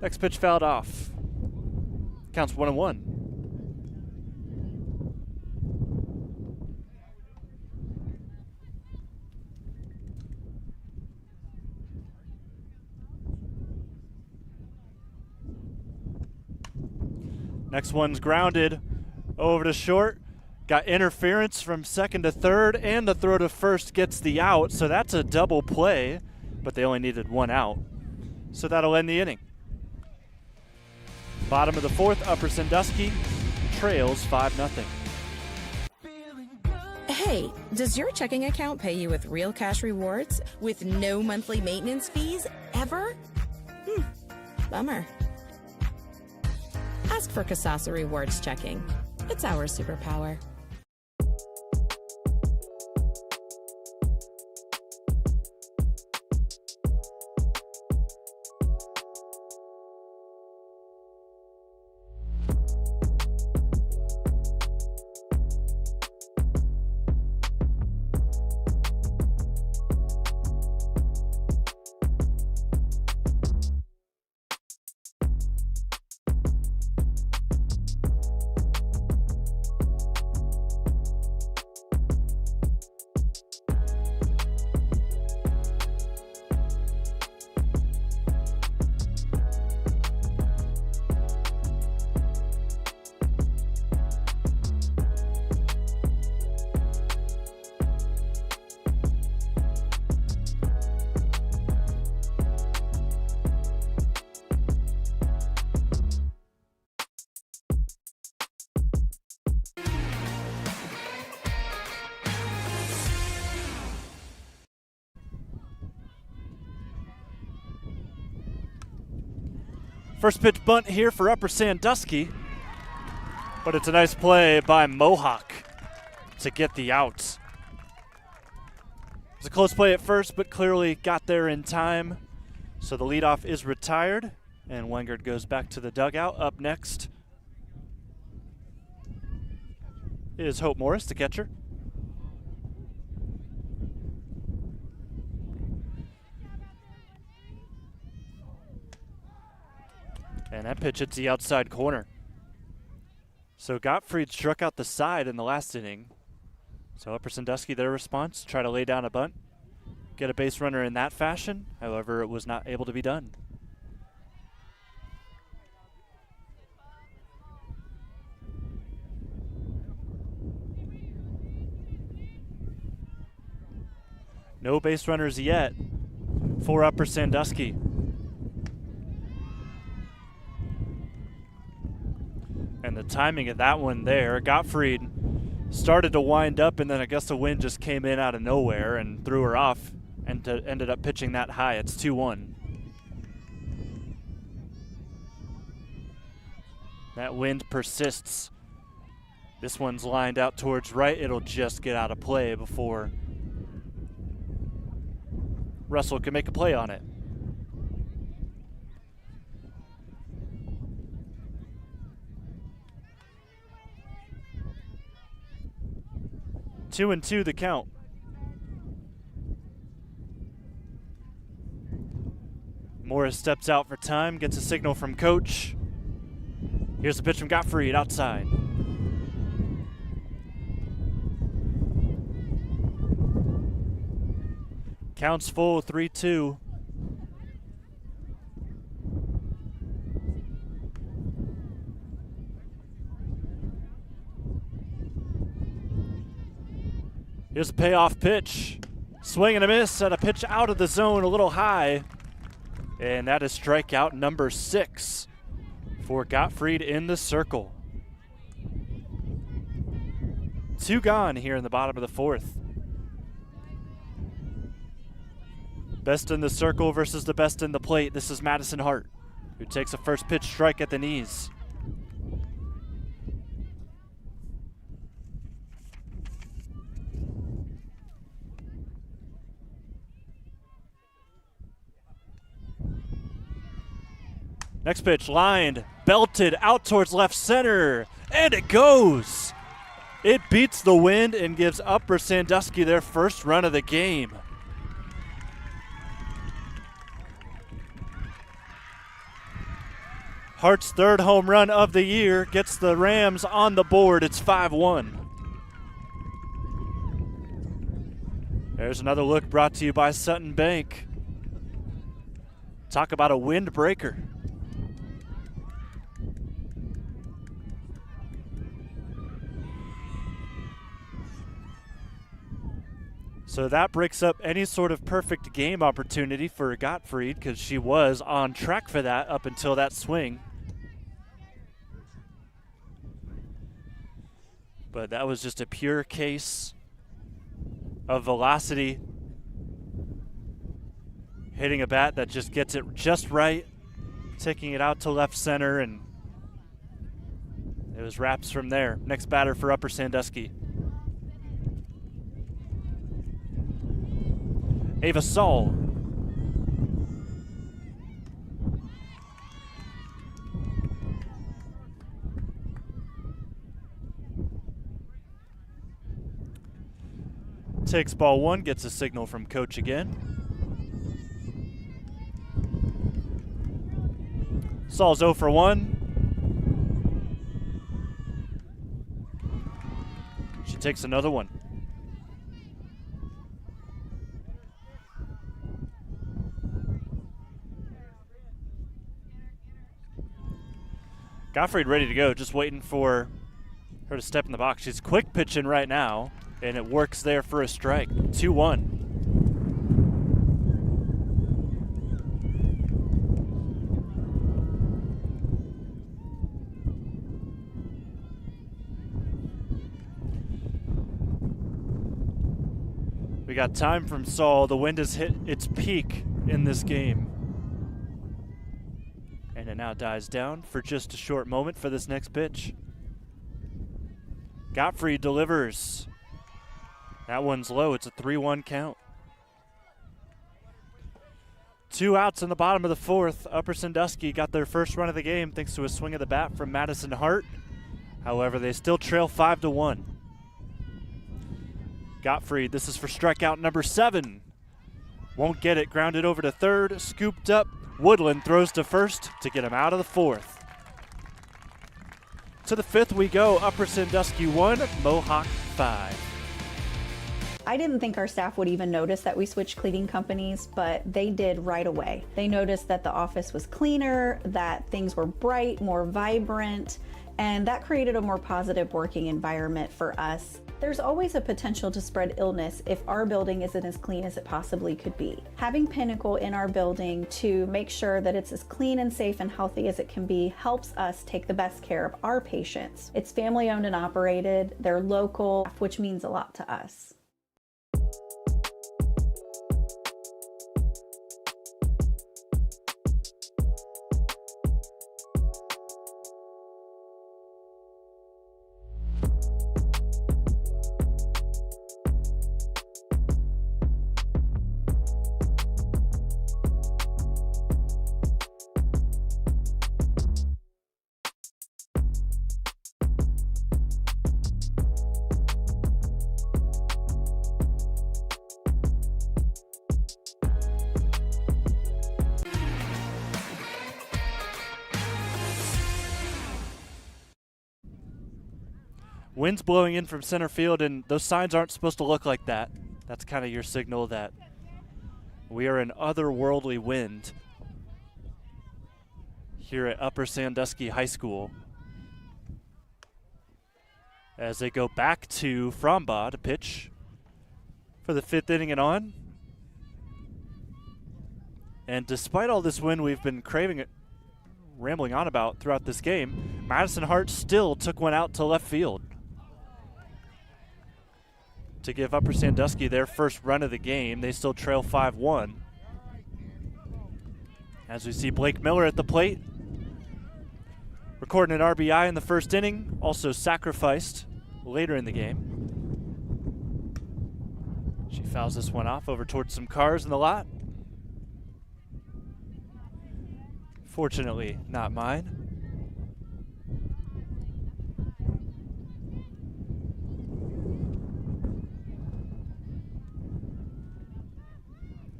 Next pitch fouled off. Counts 1-1. Next one's grounded over to short. Got interference from second to third, and the throw to first gets the out, so that's a double play, but they only needed 1 out. So that'll end the inning. Bottom of the 4th, Upper Sandusky trails 5-0. Hey, does your checking account pay you with real cash rewards with no monthly maintenance fees ever? Bummer. Ask for Kasasa Rewards Checking. It's our superpower. First pitch bunt here for Upper Sandusky, but it's a nice play by Mohawk to get the out. It was a close play at first, but clearly got there in time. So the leadoff is retired, and Wengert goes back to the dugout. Up next is Hope Morris, the catcher. And that pitch hits the outside corner. So Gottfried struck out the side in the last inning. So Upper Sandusky, their response, try to lay down a bunt, get a base runner in that fashion. However, it was not able to be done. No base runners yet for Upper Sandusky. And the timing of that one there, Gottfried started to wind up, and then I guess the wind just came in out of nowhere and threw her off, and ended up pitching that high. It's 2-1. That wind persists. This one's lined out towards right. It'll just get out of play before Russell can make a play on it. 2-2 the count. Morris steps out for time, gets a signal from coach. Here's the pitch from Gottfried outside. Counts full, 3-2. Here's a payoff pitch. Swing and a miss at a pitch out of the zone, a little high. And that is strikeout number 6 for Gottfried in the circle. 2 gone here in the bottom of the 4th. Best in the circle versus the best in the plate. This is Madison Hart, who takes a first pitch strike at the knees. Next pitch, lined, belted out towards left center, and it goes. It beats the wind and gives Upper Sandusky their first run of the game. Hart's 3rd home run of the year gets the Rams on the board. It's 5-1. There's another look brought to you by Sutton Bank. Talk about a windbreaker. So that breaks up any sort of perfect game opportunity for Gottfried, because she was on track for that up until that swing. But that was just a pure case of velocity. Hitting a bat that just gets it just right, taking it out to left center, and it was wraps from there. Next batter for Upper Sandusky. Ava Saull. Takes ball 1, gets a signal from coach again. Saull's 0 for 1. She takes another one. Gottfried ready to go, just waiting for her to step in the box. She's quick pitching right now, and it works there for a strike. 2-1. We got time from Saull. The wind has hit its peak in this game. And it now dies down for just a short moment for this next pitch. Gottfried delivers. That one's low. It's a 3-1 count. 2 outs in the bottom of the 4th. Upper Sandusky got their first run of the game thanks to a swing of the bat from Madison Hart. However, they still trail 5-1. Gottfried, this is for strikeout number 7. Won't get it. Grounded over to 3rd. Scooped up. Woodland throws to 1st to get him out of the 4th. To the 5th we go. Upper Sandusky 1, Mohawk 5. I didn't think our staff would even notice that we switched cleaning companies, but they did right away. They noticed that the office was cleaner, that things were bright, more vibrant, and that created a more positive working environment for us. There's always a potential to spread illness if our building isn't as clean as it possibly could be. Having Pinnacle in our building to make sure that it's as clean and safe and healthy as it can be helps us take the best care of our patients. It's family owned and operated, they're local, which means a lot to us. Wind's blowing in from center field, and those signs aren't supposed to look like that. That's kind of your signal that we are in otherworldly wind here at Upper Sandusky High School. As they go back to Frombaugh to pitch for the 5th inning and on. And despite all this wind we've been rambling on about throughout this game, Madison Hart still took one out to left field to give Upper Sandusky their first run of the game. They still trail 5-1. As we see Blake Miller at the plate, recording an RBI in the first inning, also sacrificed later in the game. She fouls this one off over towards some cars in the lot. Fortunately, not mine.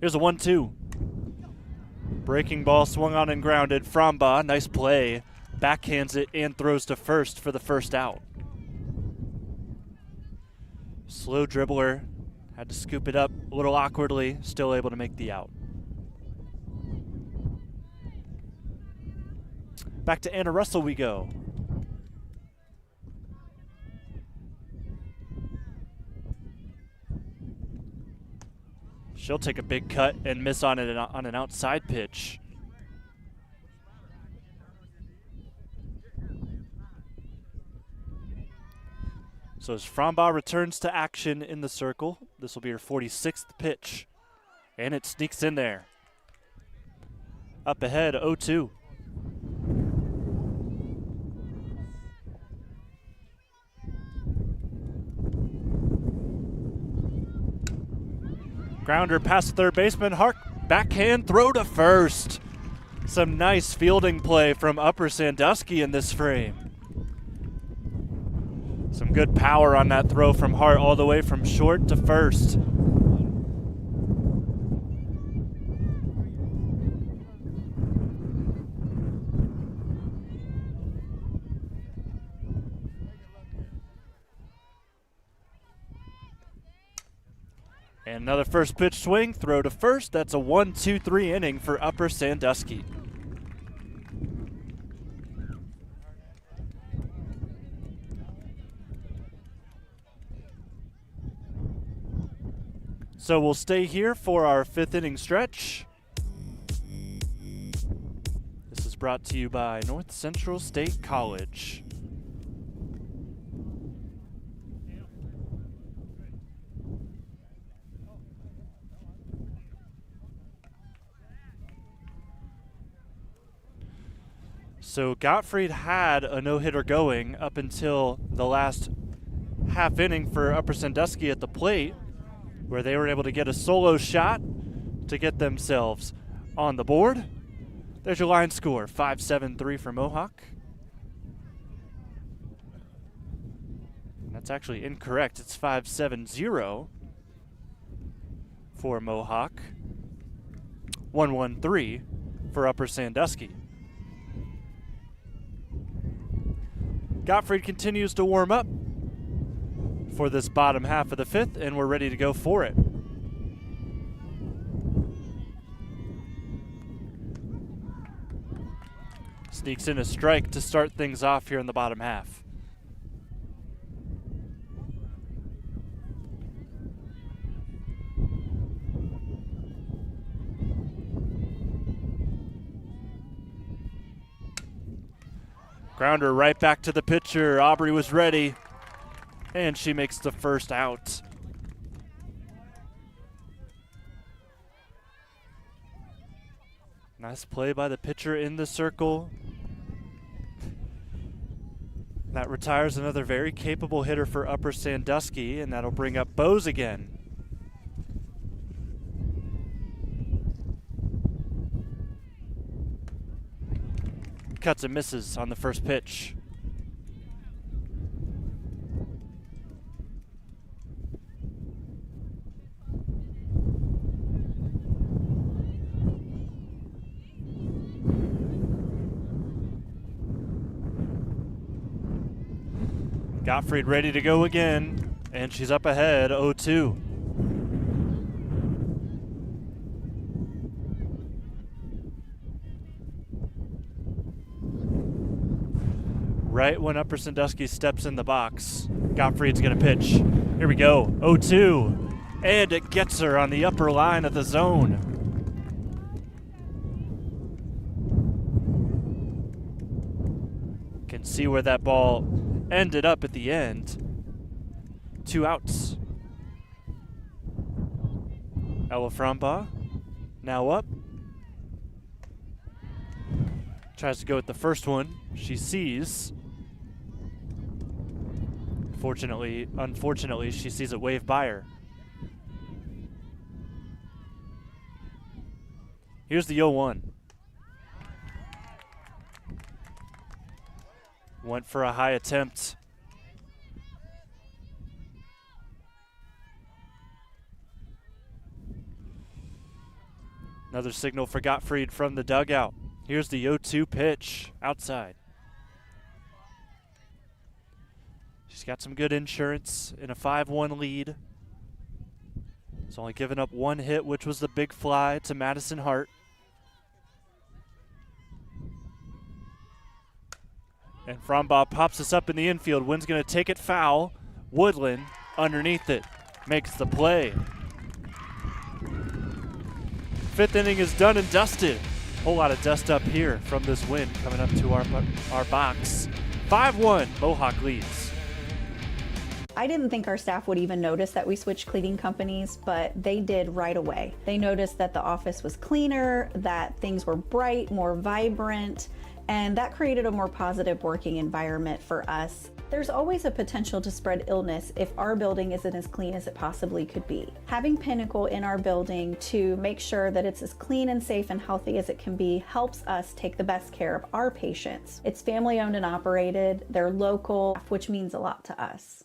Here's a 1-2. Breaking ball swung on and grounded. Frombaugh, nice play. Backhands it and throws to first for the first out. Slow dribbler. Had to scoop it up a little awkwardly. Still able to make the out. Back to Anna Russell we go. She'll take a big cut and miss on an outside pitch. So as Frombaugh returns to action in the circle, this will be her 46th pitch. And it sneaks in there. Up ahead, 0-2. Grounder past third baseman. Hart backhand throw to first. Some nice fielding play from Upper Sandusky in this frame. Some good power on that throw from Hart all the way from short to first. And another first pitch swing, throw to first. That's a 1-2-3 inning for Upper Sandusky. So we'll stay here for our 5th inning stretch. This is brought to you by North Central State College. So Gottfried had a no-hitter going up until the last half inning for Upper Sandusky at the plate, where they were able to get a solo shot to get themselves on the board. There's your line score, 5-7-3 for Mohawk. That's actually incorrect. It's 5-7-0 for Mohawk. 1-1-3 for Upper Sandusky. Gottfried continues to warm up for this bottom half of the 5th, and we're ready to go for it. Sneaks in a strike to start things off here in the bottom half. Grounder right back to the pitcher. Aubrey was ready, and she makes the first out. Nice play by the pitcher in the circle. That retires another very capable hitter for Upper Sandusky, and that'll bring up Bose again. Cuts and misses on the first pitch. Gottfried ready to go again, and she's up ahead 0-2. Right when Upper Sandusky steps in the box, Gottfried's going to pitch. Here we go, 0-2. And it gets her on the upper line of the zone. Can see where that ball ended up at the end. 2 outs. Ella Framba now up. Tries to go with the first one. She sees. Unfortunately, she sees it wave by her. Here's the 0-1. Went for a high attempt. Another signal for Gottfried from the dugout. Here's the 0-2 pitch outside. She's got some good insurance in a 5-1 lead. It's only given up 1 hit, which was the big fly to Madison Hart. And Frombaugh pops us up in the infield. Wynn's going to take it foul. Woodland underneath it makes the play. 5th inning is done and dusted. Whole lot of dust up here from this win coming up to our box. 5-1, Mohawk leads. I didn't think our staff would even notice that we switched cleaning companies, but they did right away. They noticed that the office was cleaner, that things were bright, more vibrant, and that created a more positive working environment for us. There's always a potential to spread illness if our building isn't as clean as it possibly could be. Having Pinnacle in our building to make sure that it's as clean and safe and healthy as it can be helps us take the best care of our patients. It's family owned and operated, they're local, which means a lot to us.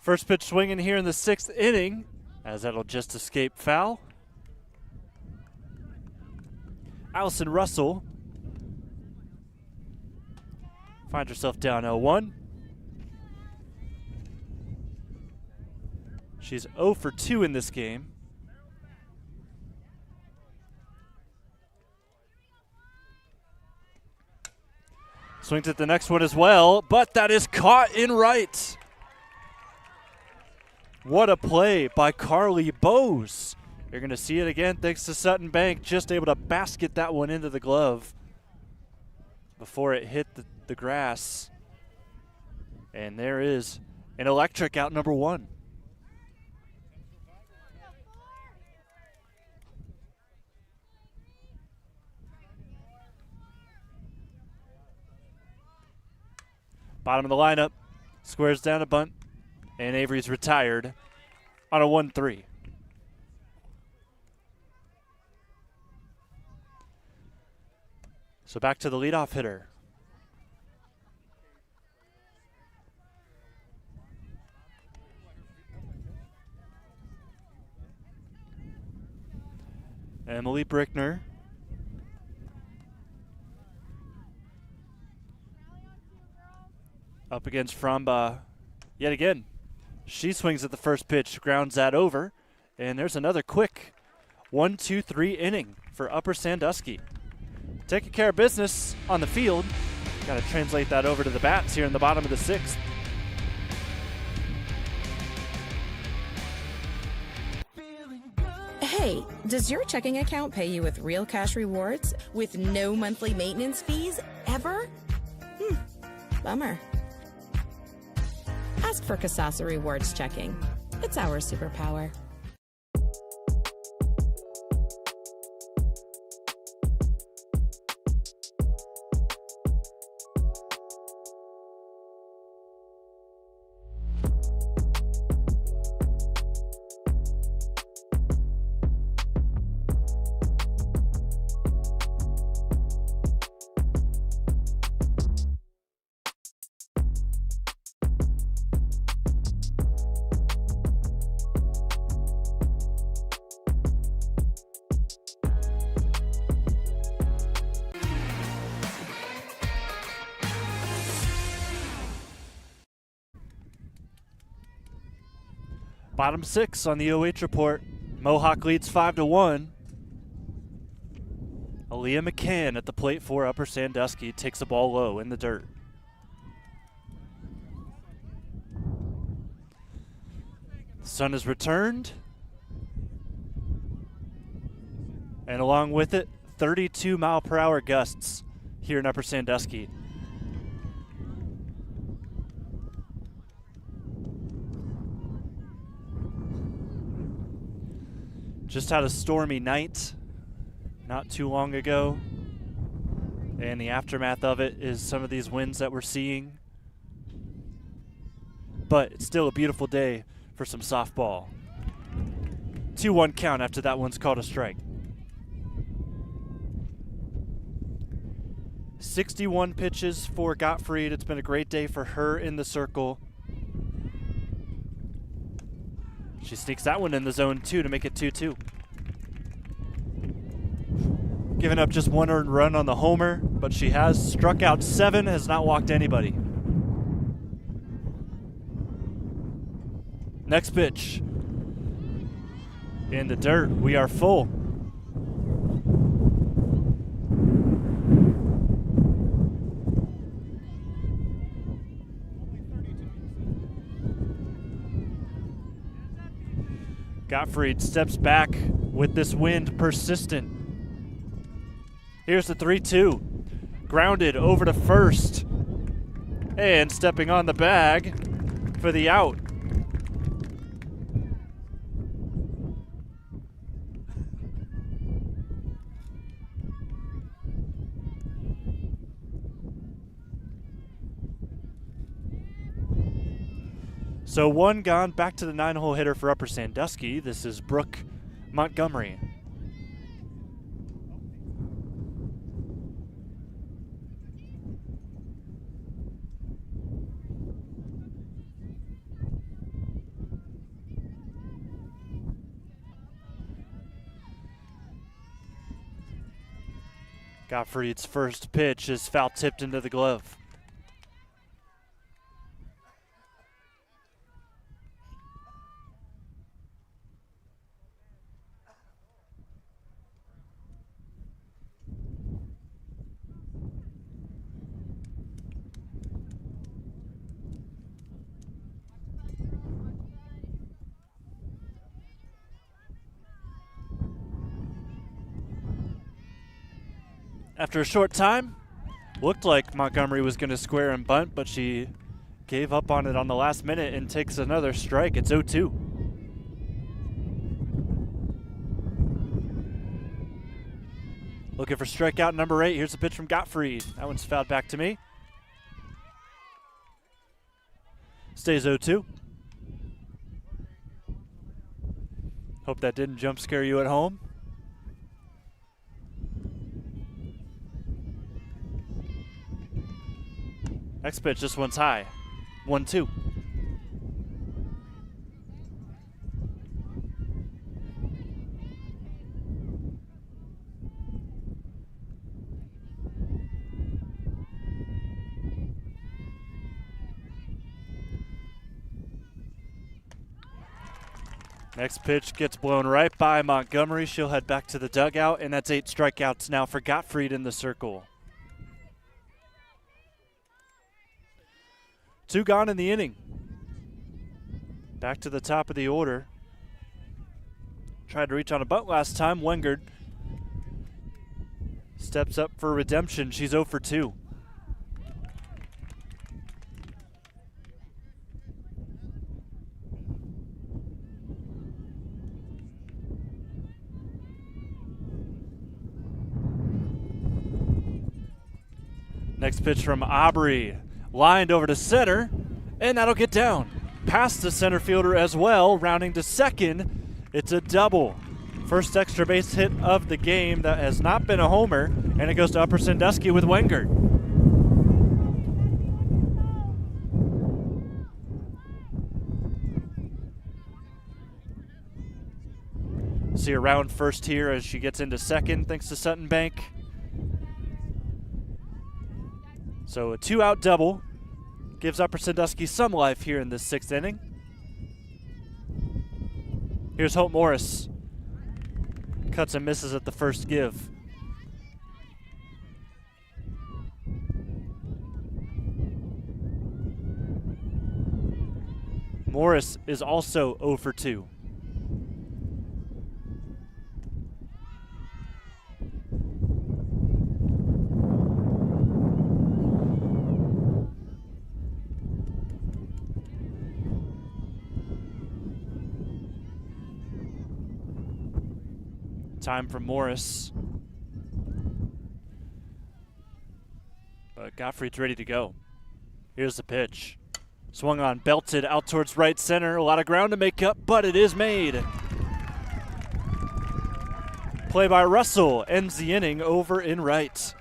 First pitch swinging here in the 6th inning, as that'll just escape foul. Allison Russell finds herself down 0-1. She's 0 for 2 in this game. Swings at the next one as well, but that is caught in right. What a play by Carly Bose. You're going to see it again thanks to Sutton Bank, just able to basket that one into the glove before it hit the grass. And there is an electric out number 1. Bottom of the lineup, squares down a bunt, and Avery's retired on a 1-3. So back to the leadoff hitter. Emily Brickner. Up against Frombaugh yet again. She swings at the first pitch, grounds that over, and there's another quick 1-2-3 inning for Upper Sandusky. Taking care of business on the field. Got to translate that over to the bats here in the bottom of the 6th. Hey, does your checking account pay you with real cash rewards with no monthly maintenance fees ever? Bummer. Ask for Kasasa Rewards Checking. It's our superpower. Bottom 6 on the OH report. Mohawk leads 5-1. Aaliyah McCann at the plate for Upper Sandusky takes the ball low in the dirt. The sun has returned. And along with it, 32-mile-per-hour gusts here in Upper Sandusky. Just had a stormy night not too long ago, and the aftermath of it is some of these winds that we're seeing. But it's still a beautiful day for some softball. 2-1 count after that one's called a strike. 61 pitches for Gottfried. It's been a great day for her in the circle. She sneaks that one in the zone too to make it 2-2. Giving up just one earned run on the homer, but she has struck out 7, has not walked anybody. Next pitch. In the dirt, we are full. Gottfried steps back with this wind persistent. Here's the 3-2. Grounded over to first. And stepping on the bag for the out. So one gone, back to the 9-hole hitter for Upper Sandusky. This is Brooke Montgomery. Gottfried's first pitch is foul tipped into the glove. After a short time, looked like Montgomery was going to square and bunt, but she gave up on it on the last minute and takes another strike. It's 0-2. Looking for strikeout number 8. Here's a pitch from Gottfried. That one's fouled back to me. Stays 0-2. Hope that didn't jump scare you at home. Next pitch, this one's high. 1-2. Next pitch gets blown right by Montgomery. She'll head back to the dugout, and that's 8 strikeouts now for Gottfried in the circle. 2 gone in the inning. Back to the top of the order. Tried to reach on a bunt last time. Wengard steps up for redemption. She's 0 for 2. Next pitch from Aubrey. Lined over to center, and that'll get down. Past the center fielder as well, rounding to second. It's a double. First extra base hit of the game that has not been a homer, and it goes to Upper Sandusky with Wengard. See her round first here as she gets into second thanks to Sutton Bank. So a 2-out double gives Upper Sandusky some life here in this 6th inning. Here's Hope Morris. Cuts and misses at the first give. Morris is also 0 for 2. Time for Morris. But Gottfried's ready to go. Here's the pitch. Swung on, belted out towards right center. A lot of ground to make up, but it is made. Play by Russell ends the inning over in right.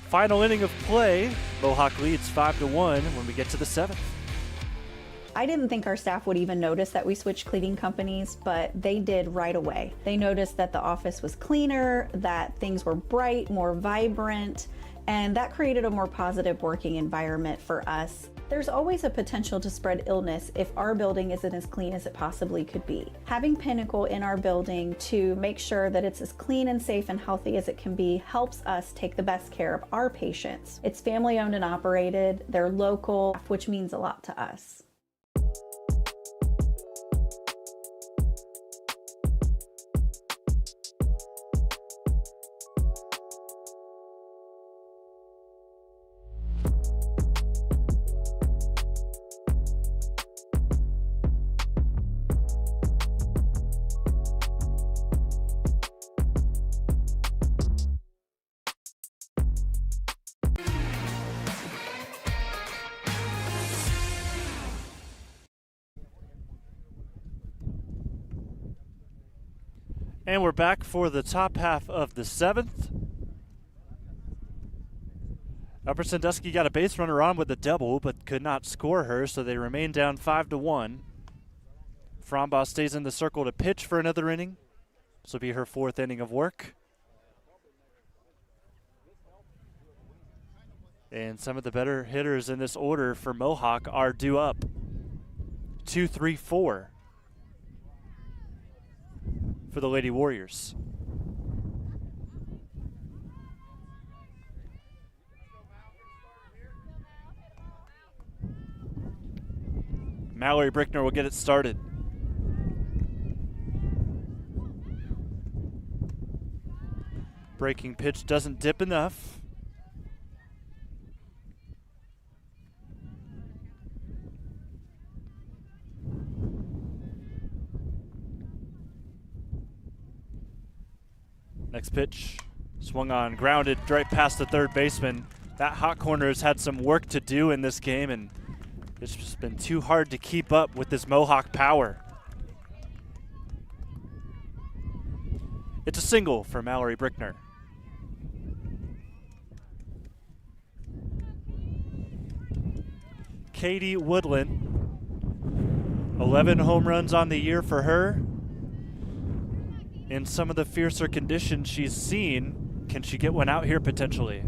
Final inning of play. Mohawk leads 5-1 when we get to the 7th. I didn't think our staff would even notice that we switched cleaning companies, but they did right away. They noticed that the office was cleaner, that things were bright, more vibrant, and that created a more positive working environment for us. There's always a potential to spread illness if our building isn't as clean as it possibly could be. Having Pinnacle in our building to make sure that it's as clean and safe and healthy as it can be helps us take the best care of our patients. It's family owned and operated, they're local, which means a lot to us. And we're back for the top half of the 7th. Upper Sandusky got a base runner on with a double, but could not score her, so they remain down 5-1. Frombaugh stays in the circle to pitch for another inning. This will be her 4th inning of work. And some of the better hitters in this order for Mohawk are due up. 2, 3, 4. For the Lady Warriors. Mallory Brickner will get it started. Breaking pitch doesn't dip enough. Next pitch, swung on, grounded right past the third baseman. That hot corner has had some work to do in this game, and it's just been too hard to keep up with this Mohawk power. It's a single for Mallory Brickner. Katie Woodland, 11 home runs on the year for her. In some of the fiercer conditions she's seen, can she get one out here potentially?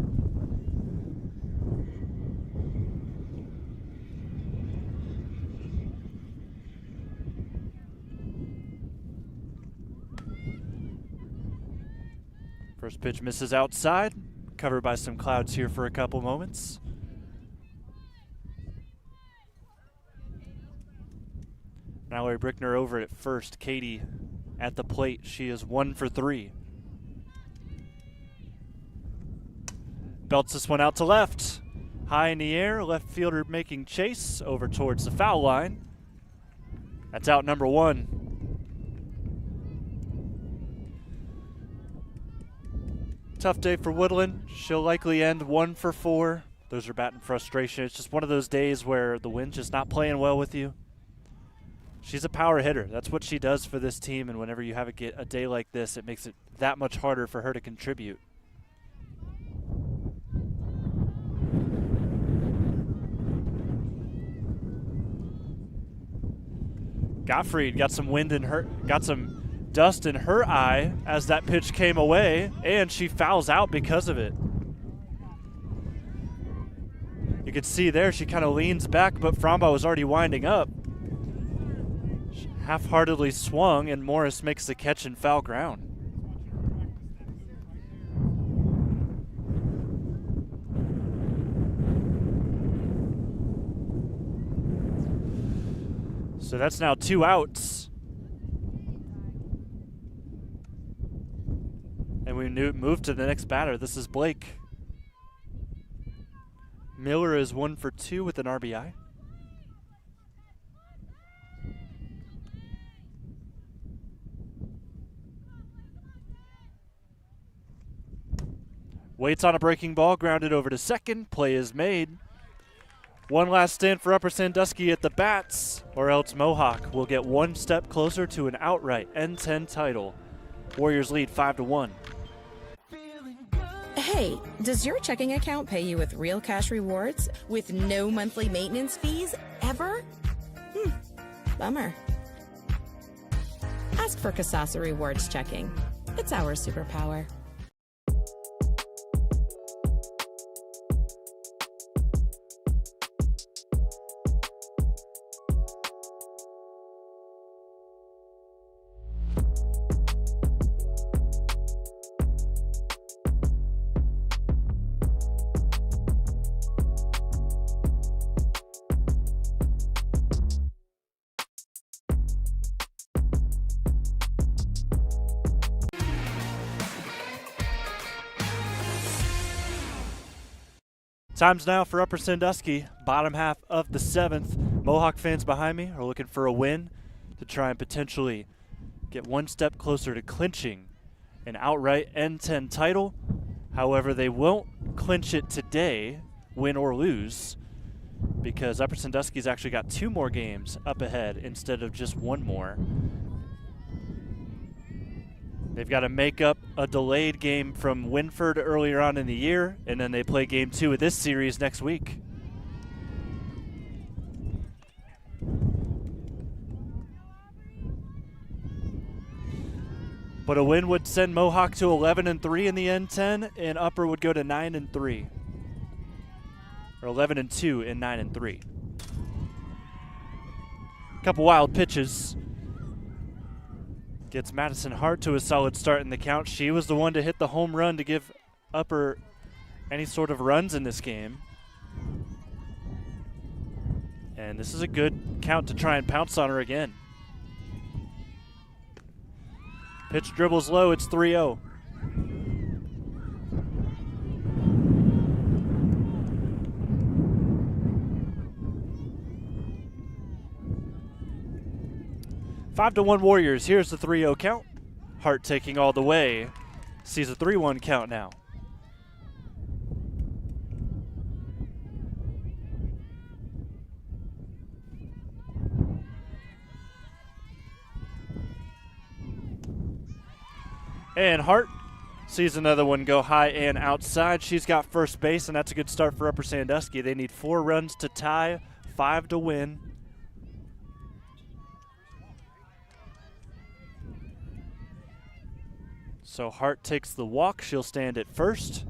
First pitch misses outside, covered by some clouds here for a couple moments. Mallory Brickner over at first, Katie at the plate. She is 1 for 3. Belts this one out to left. High in the air, left fielder making chase over towards the foul line. That's out number 1. Tough day for Woodland. She'll likely end 1 for 4. Those are batting frustration. It's just one of those days where the wind's just not playing well with you. She's a power hitter. That's what she does for this team, and whenever you have a day like this, it makes it that much harder for her to contribute. Gottfried got some dust in her eye as that pitch came away, and she fouls out because of it. You can see there she kind of leans back, but Framba was already winding up. She half-heartedly swung, and Morris makes the catch in foul ground. So that's now 2 outs. And we move to the next batter. This is Blake. Miller is 1 for 2 with an RBI. Waits on a breaking ball, grounded over to second. Play is made. One last stand for Upper Sandusky at the bats, or else Mohawk will get one step closer to an outright N10 title. Warriors lead 5-1. Hey, does your checking account pay you with real cash rewards with no monthly maintenance fees ever? Bummer. Ask for Kasasa Rewards Checking. It's our superpower. Time's now for Upper Sandusky, bottom half of the 7th. Mohawk fans behind me are looking for a win to try and potentially get one step closer to clinching an outright N10 title. However, they won't clinch it today, win or lose, because Upper Sandusky's actually got 2 more games up ahead instead of just 1 more. They've got to make up a delayed game from Winford earlier on in the year, and then they play game 2 of this series next week. But a win would send Mohawk to 11-3 in the N10, and Upper would go to 9-3. Or 11-2 and 9-3. Couple wild pitches. Gets Madison Hart to a solid start in the count. She was the one to hit the home run to give Upper any sort of runs in this game. And this is a good count to try and pounce on her again. Pitch dribbles low, it's 3-0. Five to 1 Warriors. Here's the 3-0 count. Hart taking all the way. Sees a 3-1 count now. And Hart sees another one go high and outside. She's got first base, and that's a good start for Upper Sandusky. They need 4 runs to tie, 5 to win. So Hart takes the walk. She'll stand at first.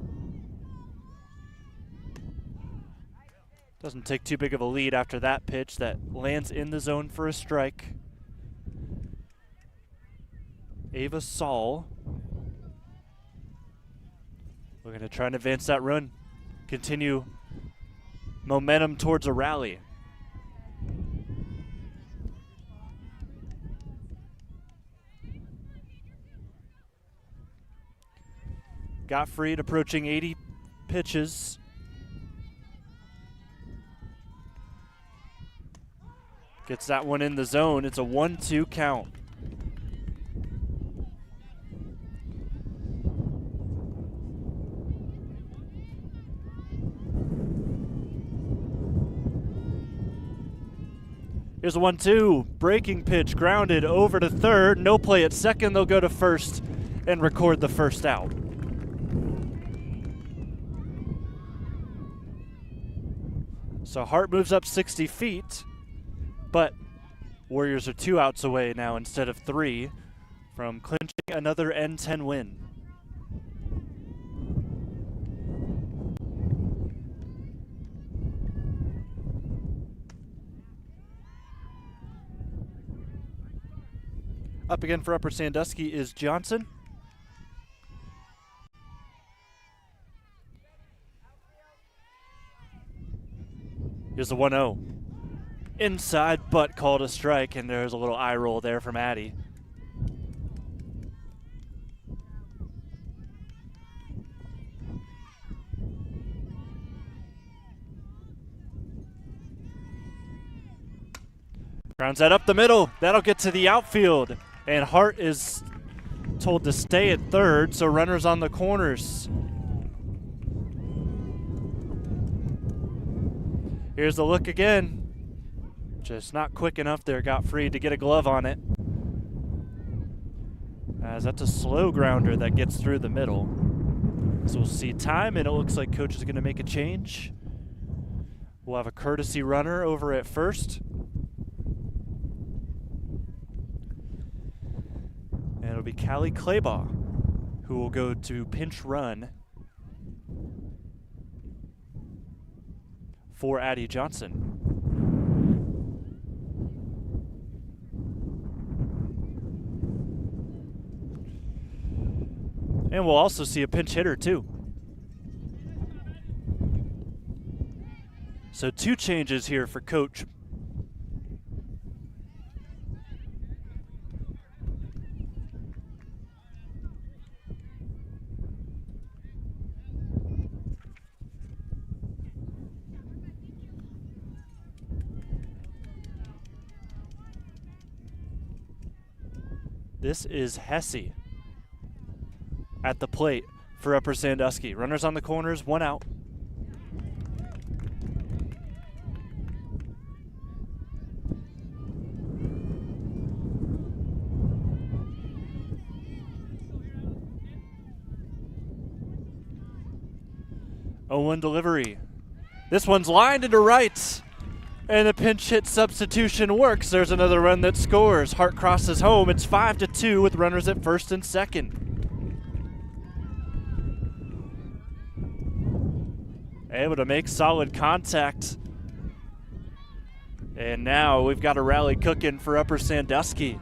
Doesn't take too big of a lead after that pitch that lands in the zone for a strike. Ava Saull looking to try and advance that run. Continue momentum towards a rally. Gottfried approaching 80 pitches. Gets that one in the zone. It's a 1-2 count. Here's a 1-2. Breaking pitch, grounded over to third. No play at second. They'll go to first and record the first out. So Hart moves up 60 feet, but Warriors are 2 outs away now instead of 3 from clinching another N10 win. Up again for Upper Sandusky is Johnson. Here's the 1-0. Inside, but called a strike, and there's a little eye roll there from Addy. Grounds that up the middle. That'll get to the outfield. And Hart is told to stay at third, so runners on the corners. Here's the look again. Just not quick enough there. Gottfried to get a glove on it. As that's a slow grounder that gets through the middle. So we'll see time, and it looks like coach is going to make a change. We'll have a courtesy runner over at first. And it'll be Callie Claybaugh, who will go to pinch run for Addy Johnson. And we'll also see a pinch hitter too. So 2 changes here for coach. This is Hesse at the plate for Upper Sandusky. Runners on the corners, 1 out. Oh, delivery. This one's lined into right. And the pinch hit substitution works. There's another run that scores. Hart crosses home. It's 5-2 with runners at first and second. Able to make solid contact. And now we've got a rally cooking for Upper Sandusky.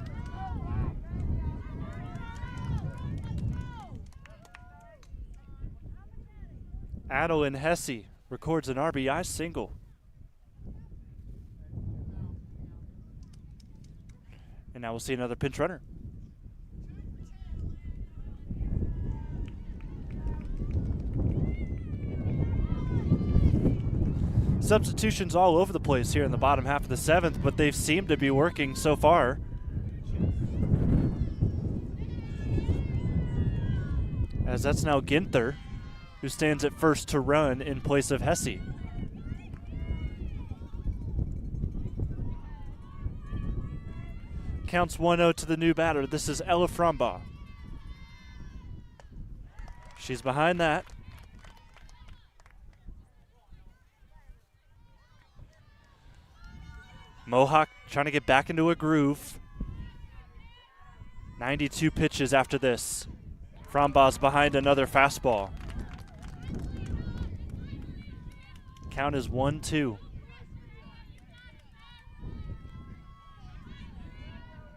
Adeline Hesse records an RBI single. And now we'll see another pinch runner. Substitutions all over the place here in the bottom half of the 7th, but they've seemed to be working so far. As that's now Ginther, who stands at first to run in place of Hesse. Counts 1-0 to the new batter. This is Ella Frombaugh. She's behind that. Mohawk trying to get back into a groove. 92 pitches after this. Frombaugh's behind another fastball. Count is 1-2.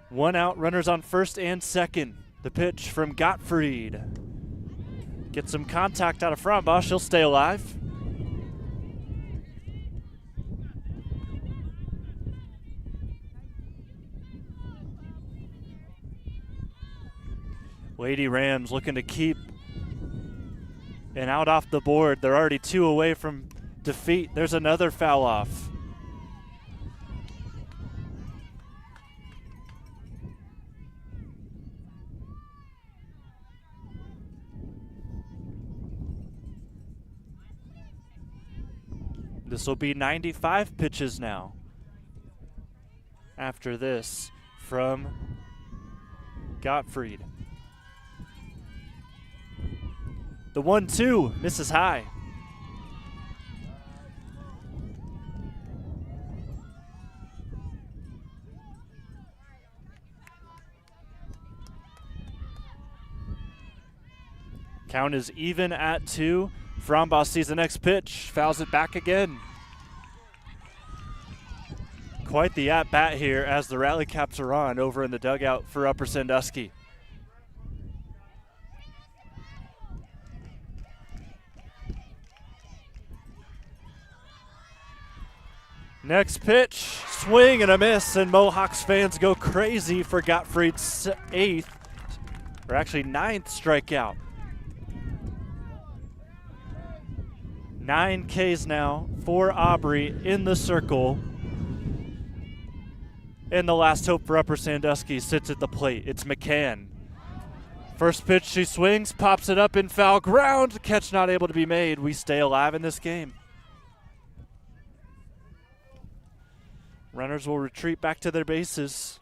1 out, runners on first and second. The pitch from Gottfried. Get some contact out of Frombaugh. She'll stay alive. Lady Rams looking to keep And out off the board, they're already 2 away from defeat. There's another foul off. This will be 95 pitches now. After this, from Gottfried. The 1-2 misses high. Count is even at 2. Frombach sees the next pitch, fouls it back again. Quite the at-bat here as the rally caps are on over in the dugout for Upper Sandusky. Next pitch, swing and a miss, and Mohawks fans go crazy for Gottfried's 8th, or actually 9th strikeout. 9 Ks now for Aubrey in the circle. And the last hope for Upper Sandusky sits at the plate. It's McCann. First pitch, she swings, pops it up in foul ground. Catch not able to be made. We stay alive in this game. Runners will retreat back to their bases.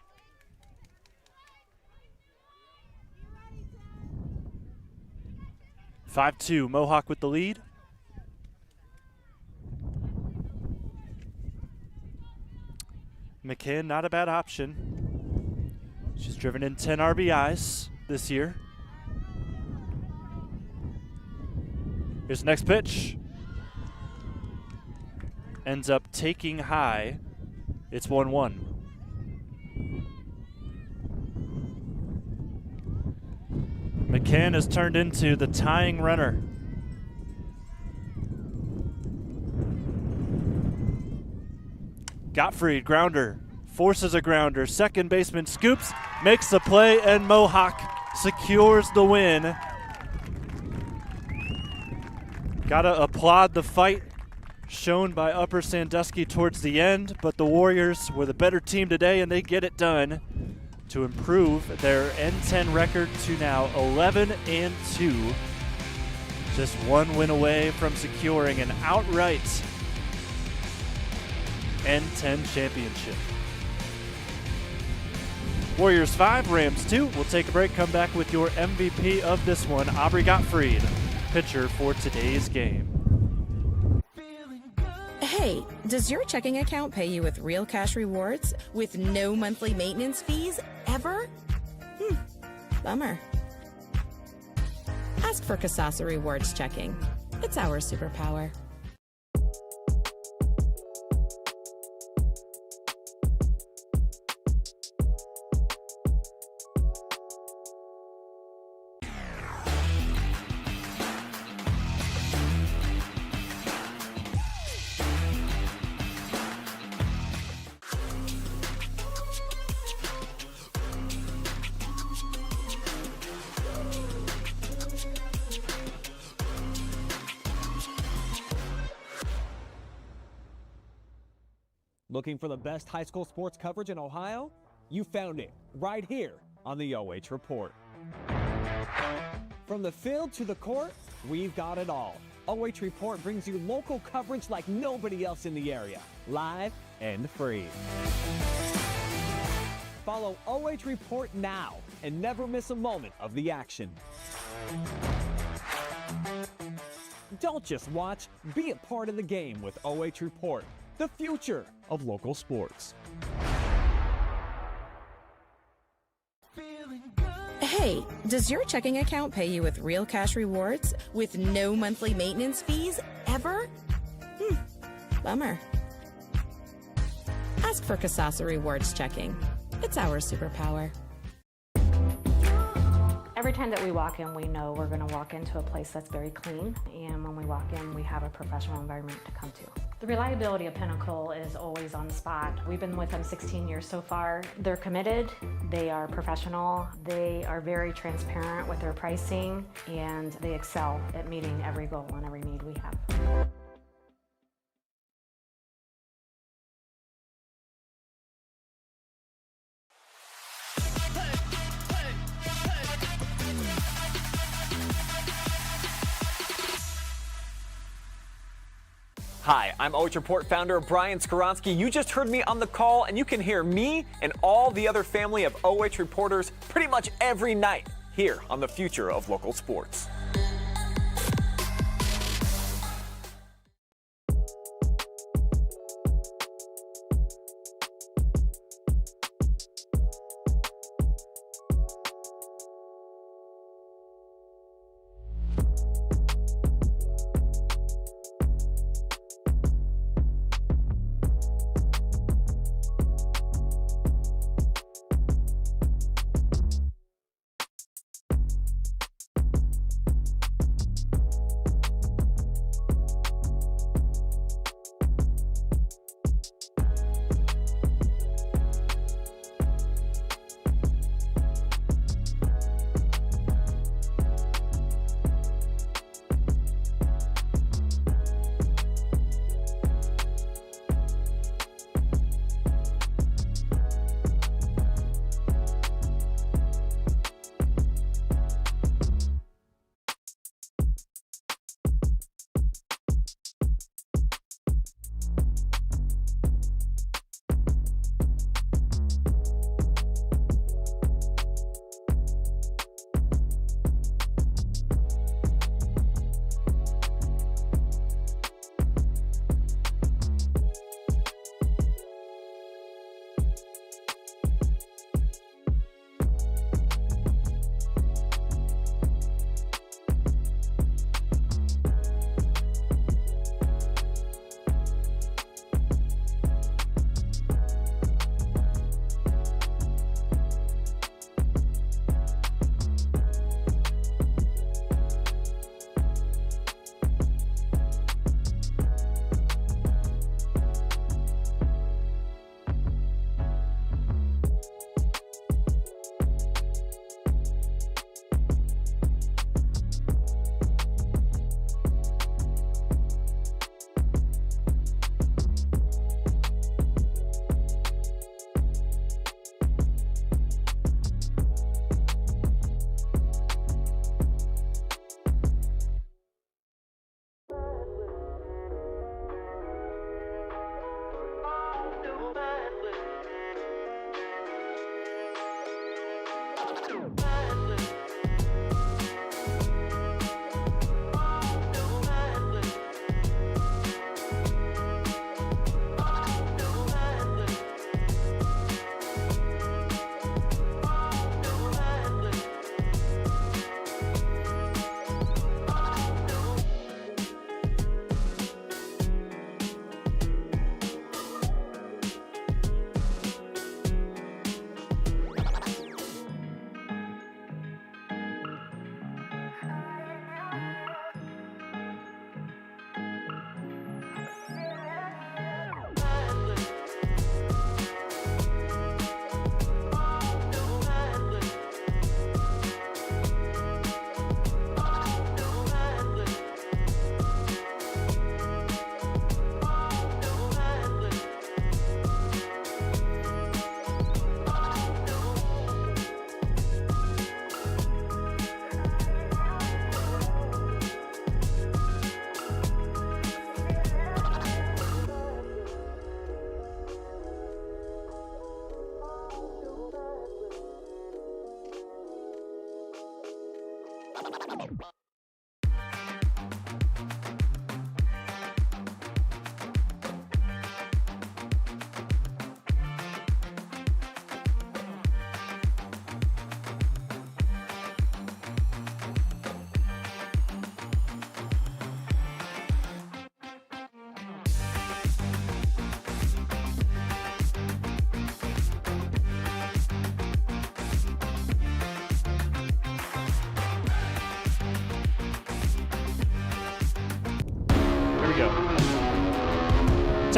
(5-2) Mohawk with the lead. McCann, not a bad option. She's driven in 10 RBIs this year. Here's the next pitch. Ends up taking high. It's 1-1. McCann has turned into the tying runner. Gottfried, grounder, forces a grounder. Second baseman scoops, makes the play, and Mohawk secures the win. Gotta applaud the fight shown by Upper Sandusky towards the end, but the Warriors were the better team today, and they get it done to improve their N10 record to now 11-2. Just 1 win away from securing an outright N10 championship. Warriors 5, Rams 2. We'll take a break, come back with your MVP of this one, Aubrey Gottfried, pitcher for today's game. Hey, does your checking account pay you with real cash rewards with no monthly maintenance fees ever? Bummer. Ask for Kasasa Rewards Checking. It's our superpower. Looking for the best high school sports coverage in Ohio? You found it right here on the OH Report. From the field to the court, we've got it all. OH Report brings you local coverage like nobody else in the area, live and free. Follow OH Report now and never miss a moment of the action. Don't just watch, be a part of the game with OH Report, the future of local sports. Hey, does your checking account pay you with real cash rewards with no monthly maintenance fees ever? Bummer. Ask for Kasasa Rewards Checking. It's our superpower. Every time that we walk in, we know we're going to walk into a place that's very clean, and when we walk in, we have a professional environment to come to. The reliability of Pinnacle is always on the spot. We've been with them 16 years so far. They're committed, they are professional, they are very transparent with their pricing, and they excel at meeting every goal and every need we have. Hi, I'm OH Report founder Brian Skoronsky. You just heard me on the call, and you can hear me and all the other family of OH reporters pretty much every night here on the Future of Local Sports.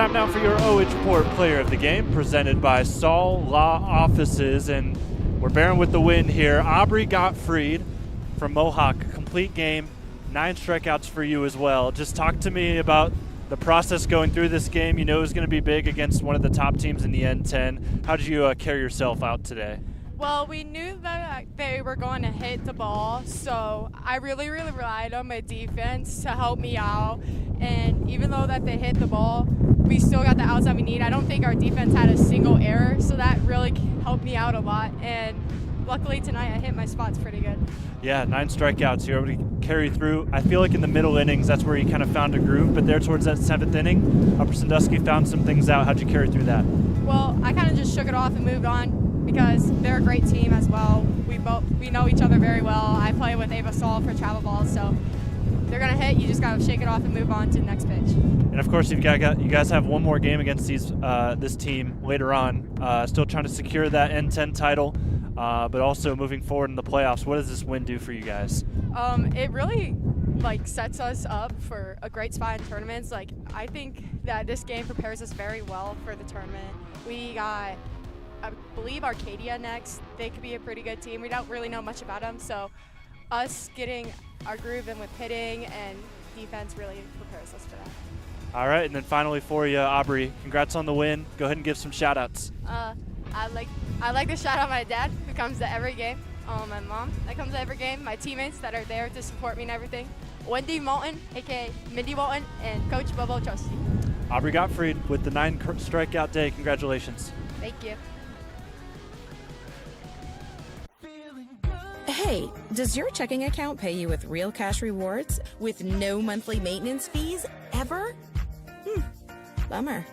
Time now for your OH Report Player of the Game, presented by Saull Law Offices, and we're bearing with the win here. Aubrey Gottfried from Mohawk, complete game, 9 strikeouts for you as well. Just talk to me about the process going through this game. You know it was going to be big against one of the top teams in the N10. How did you carry yourself out today? Well, we knew that they were going to hit the ball, so I really relied on my defense to help me out. And even though that they hit the ball, we still got the outs that we need. I don't think our defense had a single error, so that really helped me out a lot. And luckily tonight I hit my spots pretty good. Yeah, 9 strikeouts. You're able to carry through. I feel like in the middle innings, that's where you kind of found a groove, but there towards that 7th inning, Upper Sandusky found some things out. How'd you carry through that? Well, I kind of just shook it off and moved on, because they're a great team as well. We know each other very well. I play with Ava Saull for travel balls, so they're gonna hit. You just gotta shake it off and move on to the next pitch. And of course, you guys have one more game against this team later on. Still trying to secure that N10 title, but also moving forward in the playoffs. What does this win do for you guys? It really sets us up for a great spot in tournaments. I think that this game prepares us very well for the tournament. We got, I believe, Arcadia next. They could be a pretty good team. We don't really know much about them, so us getting our groove in with hitting and defense really prepares us for that. All right, and then finally for you, Aubrey, congrats on the win. Go ahead and give some shout-outs. I like to shout out my dad, who comes to every game, my mom that comes to every game, my teammates that are there to support me and everything, Wendy Moulton, aka Mindy Moulton, and Coach Bobo Trusty. Aubrey Gottfried with the 9 strikeout day. Congratulations. Thank you. Hey, does your checking account pay you with real cash rewards with no monthly maintenance fees ever? Bummer.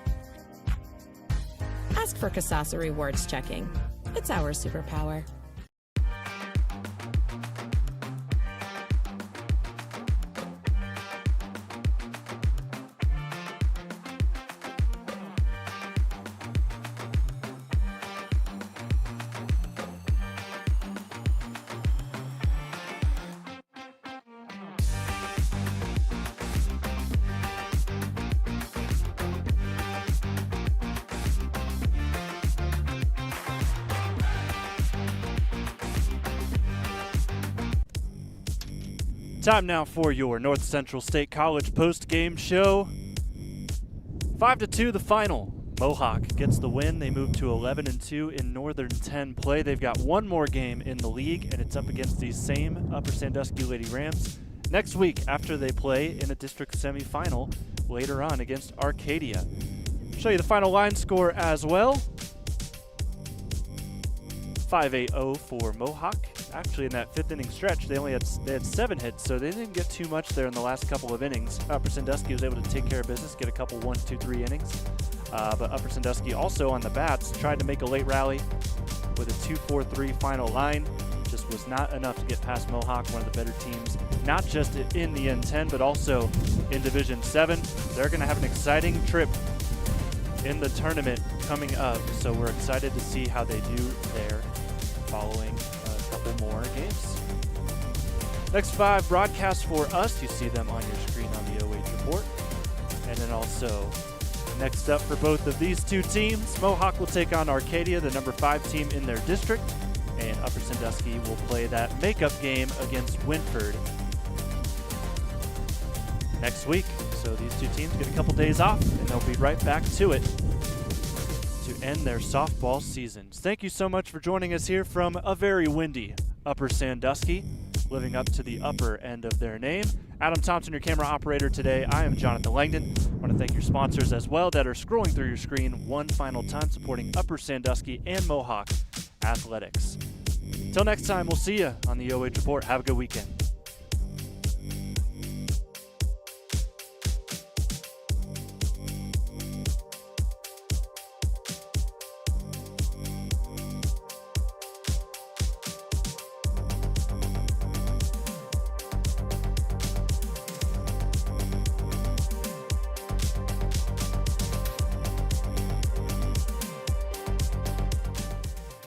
Ask for Kasasa Rewards Checking. It's our superpower. Time now for your North Central State College post-game show. 5-2 the final. Mohawk gets the win. They move to 11-2 in Northern 10 play. They've got one more game in the league, and it's up against these same Upper Sandusky Lady Rams next week after they play in a district semifinal later on against Arcadia. I'll show you the final line score as well. 5-8-0 for Mohawk. Actually, in that 5th inning stretch, they had 7 hits, so they didn't get too much there in the last couple of innings. Upper Sandusky was able to take care of business, get a couple 1, 2, 3 innings. But Upper Sandusky also on the bats tried to make a late rally with a 2-4-3 final line. Just was not enough to get past Mohawk, one of the better teams, not just in the N10, but also in Division 7. They're going to have an exciting trip in the tournament coming up, so we're excited to see how they do there following a couple more games. Next 5 broadcasts for us. You see them on your screen on the OH Report. And then also next up for both of these two teams, Mohawk will take on Arcadia, the number 5 team in their district, and Upper Sandusky will play that makeup game against Winford next week. So these two teams get a couple days off, and they'll be right back to it to end their softball seasons. Thank you so much for joining us here from a very windy Upper Sandusky, living up to the upper end of their name. Adam Thompson, your camera operator today. I am Jonathan Langdon. I want to thank your sponsors as well that are scrolling through your screen one final time, supporting Upper Sandusky and Mohawk athletics. Until next time, we'll see you on the OH Report. Have a good weekend.